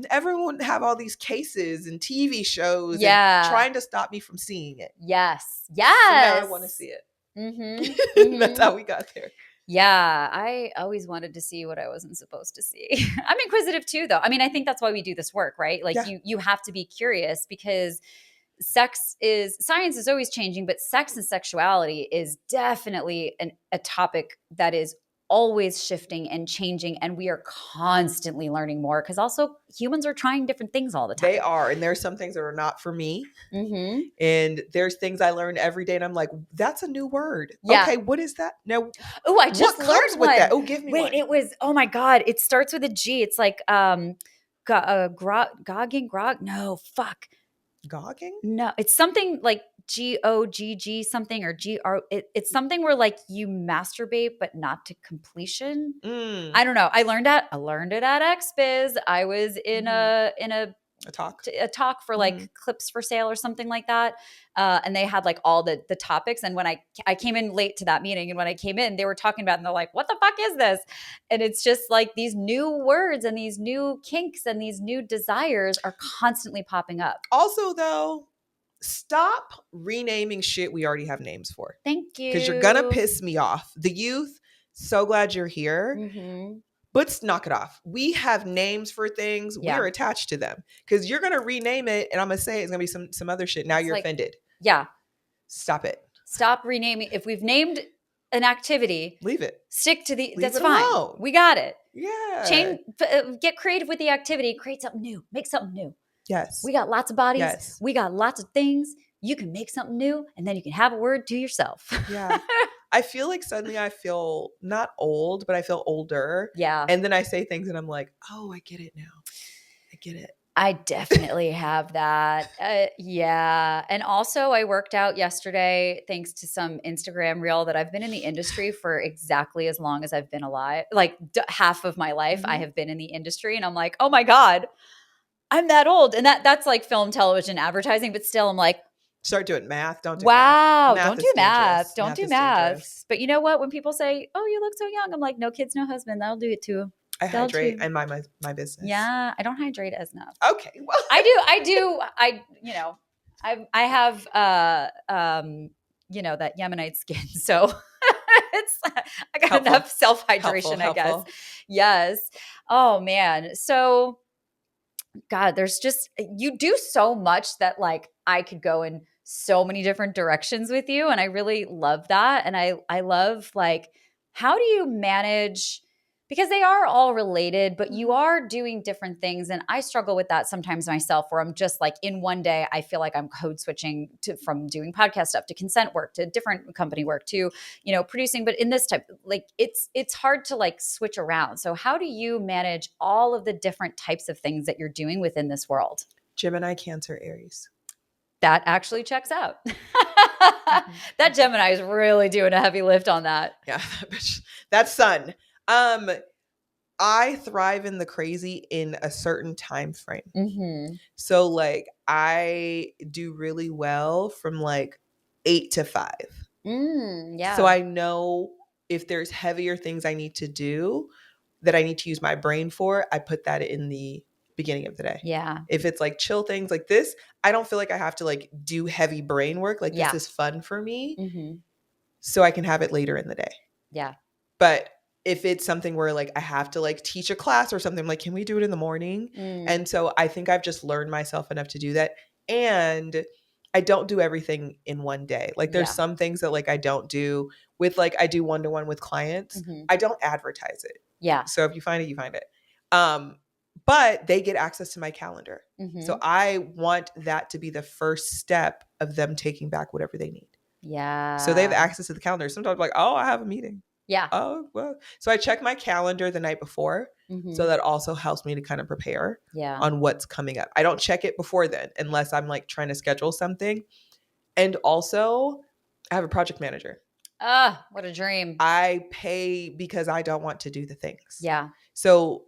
B: everyone would have all these cases and TV shows and trying to stop me from seeing it.
A: Yes.
B: So now I want to see it. That's how we got there.
A: Yeah, I always wanted to see what I wasn't supposed to see. I'm inquisitive too, though. I mean, I think that's why we do this work, right? Like you have to be curious because science is always changing, but sex and sexuality is definitely a topic that is always shifting and changing, and we are constantly learning more because also humans are trying different things all the time.
B: They are, and there's some things that are not for me. And there's things I learn every day, and I'm like, that's a new word. Yeah. Okay, what is that? No.
A: Oh, I just learned one.
B: That? Oh, give me one.
A: Wait, it was, oh my God, it starts with a G. It's like gogging. No, fuck.
B: Gogging?
A: No, it's something like GOGG something or GR. It's something where like you masturbate, but not to completion. I don't know. I learned it at XBiz. I was in a talk for like clips for sale or something like that. And they had like all the topics. And when I came in late to that meeting, and when I came in, they were talking about it and they're like, what the fuck is this? And it's just like these new words and these new kinks and these new desires are constantly popping up.
B: Also, though, stop renaming shit we already have names for.
A: Thank you.
B: Because you're going to piss me off. The youth, so glad you're here. But knock it off. We have names for things. Yeah. We are attached to them. Because you're going to rename it, and I'm going to say it's going to be some other shit. Now you're offended.
A: Yeah.
B: Stop it.
A: Stop renaming. If we've named an activity,
B: leave it.
A: Stick to that's fine. Alone. We got it.
B: Yeah.
A: Change. Get creative with the activity. Create something new. Make something new.
B: Yes.
A: We got lots of bodies. Yes. We got lots of things. You can make something new, and then you can have a word to yourself.
B: Yeah. I feel like suddenly I feel not old, but I feel older.
A: Yeah.
B: And then I say things and I'm like, oh, I get it now. I get it.
A: I definitely have that. Yeah. And also I worked out yesterday thanks to some Instagram reel that I've been in the industry for exactly as long as I've been alive. Like half of my life I have been in the industry, and I'm like, oh my God, I'm that old. And that's like film, television, advertising, but still I'm like,
B: start doing math. Don't do
A: math.
B: Math
A: don't do math. Don't do math. Dangerous. But you know what? When people say, oh, you look so young, I'm like, no kids, no husband. That'll do it too.
B: I hydrate and my business.
A: Yeah. I don't hydrate as enough.
B: Okay. Well,
A: I do. I have, that Yemenite skin. So I got enough self-hydration, I guess. Yes. Oh man. So God, there's just, you do so much that like I could go in so many different directions with you. And I really love that. And I love like, how do you manage, because they are all related, but you are doing different things. And I struggle with that sometimes myself, where I'm just like in one day, I feel like I'm code switching from doing podcast stuff to consent work to different company work to, producing. But in this type, like it's hard to like switch around. So how do you manage all of the different types of things that you're doing within this world?
B: Gemini, Cancer, Aries.
A: That actually checks out. That Gemini is really doing a heavy lift on that.
B: Yeah, that's sun. I thrive in the crazy in a certain time frame. So like I do really well from like 8 to 5.
A: Yeah.
B: So I know if there's heavier things I need to do that I need to use my brain for, I put that in the beginning of the day.
A: Yeah.
B: If it's like chill things like this, I don't feel like I have to like do heavy brain work. Like this is fun for me. So I can have it later in the day.
A: Yeah.
B: But if it's something where like I have to like teach a class or something, I'm like, can we do it in the morning? And so I think I've just learned myself enough to do that. And I don't do everything in one day. Like there's some things that like I don't do with like, I do one-to-one with clients. I don't advertise it.
A: Yeah.
B: So if you find it, you find it. But they get access to my calendar. So I want that to be the first step of them taking back whatever they need.
A: Yeah.
B: So they have access to the calendar. Sometimes I'm like, oh, I have a meeting.
A: Yeah.
B: Oh, well. So I check my calendar the night before. So that also helps me to kind of prepare on what's coming up. I don't check it before then unless I'm like trying to schedule something. And also I have a project manager.
A: Ah, what a dream.
B: I pay because I don't want to do the things.
A: Yeah.
B: So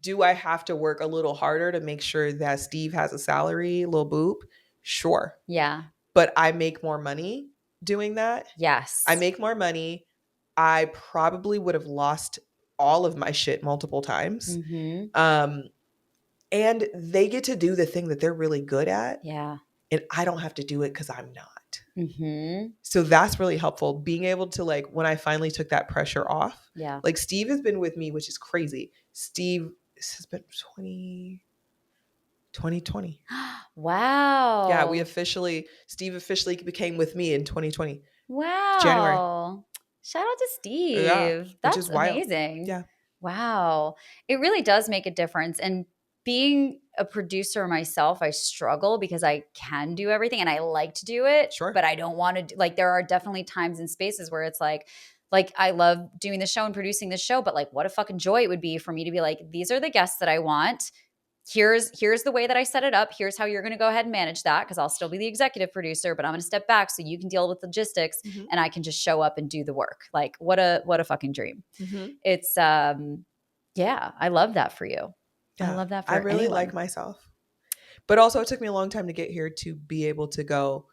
B: do I have to work a little harder to make sure that Steve has a salary, little boop? Sure.
A: Yeah.
B: But I make more money doing that.
A: Yes.
B: I make more money. I probably would have lost all of my shit multiple times.
A: Mm-hmm.
B: And they get to do the thing that they're really good at.
A: Yeah.
B: And I don't have to do it because I'm not.
A: Mm-hmm.
B: So that's really helpful. Being able to, like, when I finally took that pressure off,
A: Yeah.
B: like Steve has been with me, which is crazy. Steve, this has been 2020.
A: Wow.
B: Yeah, Steve officially became with me in 2020.
A: Wow.
B: January.
A: Shout out to Steve.
B: Yeah, which
A: That's
B: is wild.
A: amazing.
B: Yeah.
A: Wow. It really does make a difference. And being a producer myself, I struggle because I can do everything and I like to do it,
B: Sure.
A: but I don't want to like there are definitely times and spaces where it's like I love doing the show and producing the show, but like what a fucking joy it would be for me to be like, these are the guests that I want. Here's the way that I set it up. Here's how you're going to go ahead and manage that because I'll still be the executive producer, but I'm going to step back so you can deal with logistics and I can just show up and do the work. Like what a fucking dream. It's yeah, I love that for you.
B: Yeah,
A: I love that for
B: I really
A: anyone.
B: like myself. But also it took me a long time to get here to be able to go,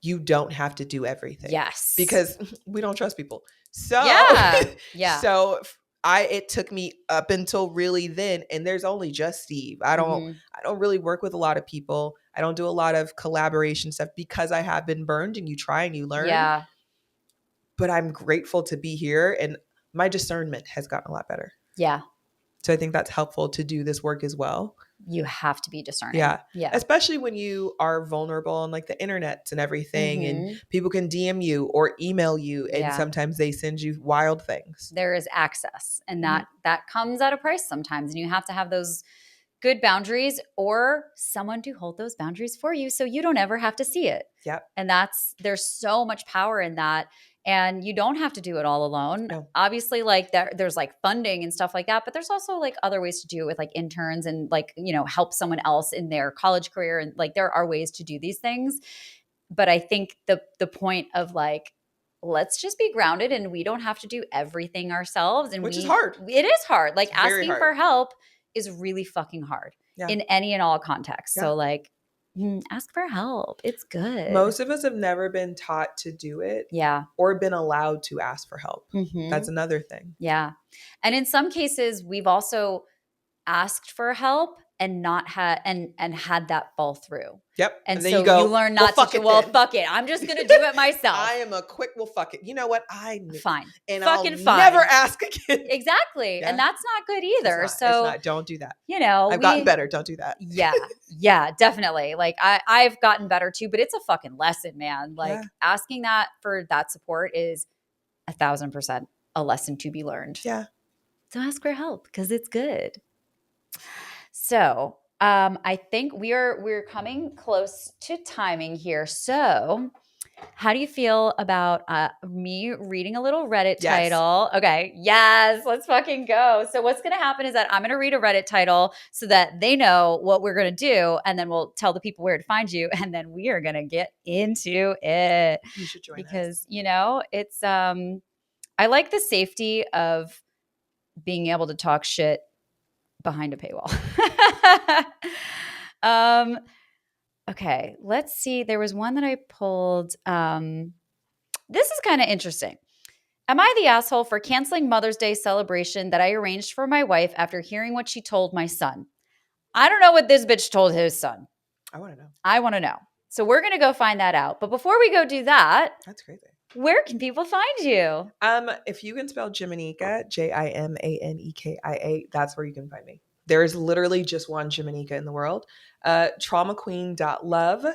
B: you don't have to do everything.
A: Yes.
B: Because we don't trust people. So
A: yeah.
B: So it took me up until really then, and there's only just Steve. I don't really work with a lot of people. I don't do a lot of collaboration stuff because I have been burned, and you try and you learn.
A: Yeah.
B: But I'm grateful to be here, and my discernment has gotten a lot better.
A: Yeah.
B: So I think that's helpful to do this work as well.
A: You have to be discerning.
B: Yeah.
A: Yeah.
B: Especially when you are vulnerable on like the internet and everything, and people can DM you or email you, and sometimes they send you wild things.
A: There is access, and that comes at a price sometimes, and you have to have those good boundaries or someone to hold those boundaries for you so you don't ever have to see it.
B: Yep.
A: And there's so much power in that. And you don't have to do it all alone.
B: No.
A: Obviously, like there's like funding and stuff like that, but there's also like other ways to do it with like interns and like, help someone else in their college career. And like there are ways to do these things. But I think the point of like, let's just be grounded and we don't have to do everything ourselves. And
B: which is hard.
A: It is hard. Like
B: it's asking
A: for help is really fucking hard in any and all contexts. So like ask for help. It's good.
B: Most of us have never been taught to do it.
A: Yeah.
B: Or been allowed to ask for help. That's another thing.
A: Yeah. And in some cases, we've also asked for help and not had had that fall through.
B: Yep.
A: And
B: then
A: so
B: you
A: learn not to fuck it. I'm just going to do it myself.
B: I am a quick, fuck it. You know what? I knew.
A: Fine.
B: And
A: fucking
B: I'll
A: fine.
B: never ask again.
A: Exactly. Yeah. And that's not good either.
B: It's not. Don't do that.
A: I've
B: gotten better. Don't do that.
A: Yeah. Yeah, definitely. Like I've gotten better too, but it's a fucking lesson, man. Like asking that for that support is 1,000% a lesson to be learned.
B: Yeah.
A: So ask for help because it's good. So I think we're coming close to timing here. So how do you feel about me reading a little Reddit title? Okay. Yes. Let's fucking go. So what's going to happen is that I'm going to read a Reddit title so that they know what we're going to do. And then we'll tell the people where to find you. And then we are going to get into it.
B: You should join
A: because, it's I like the safety of being able to talk shit behind a paywall. Okay, let's see. There was one that I pulled. This is kind of interesting. Am I the asshole for canceling Mother's Day celebration that I arranged for my wife after hearing what she told my son? I don't know what this bitch told his son.
B: I want to know.
A: I want to know. So we're going to go find that out. But before we go do that.
B: That's crazy.
A: Where can people find you?
B: If you can spell Jimanekia, Jimanekia, that's where you can find me. There is literally just one Jimanekia in the world. Traumaqueen.love,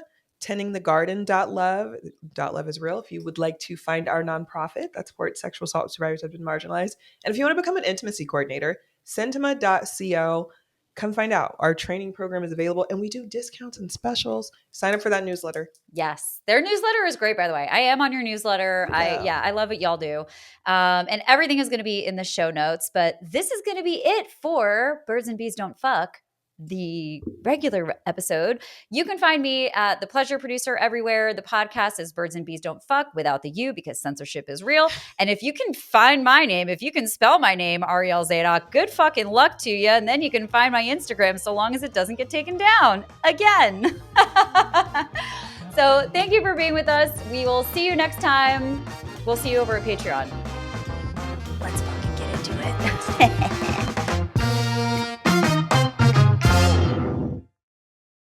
B: tendingthegarden.love. .love is real. If you would like to find our nonprofit that supports sexual assault survivors who have been marginalized. And if you want to become an intimacy coordinator, Cintima.co. Come find out. Our training program is available and we do discounts and specials. Sign up for that newsletter.
A: Yes. Their newsletter is great, by the way. I am on your newsletter.
B: Yeah.
A: I love what y'all do. And everything is going to be in the show notes, but this is going to be it for Birds and Bees Don't Fuck, the regular episode, you can find me at The Pleasure Producer everywhere. The podcast is Birds and Bees Don't Fuck, without the U, because censorship is real. And if you can find my name, if you can spell my name, Arielle Zadok, good fucking luck to you. And then you can find my Instagram, so long as it doesn't get taken down again. So thank you for being with us. We will see you next time. We'll see you over at Patreon. Let's fucking get into it.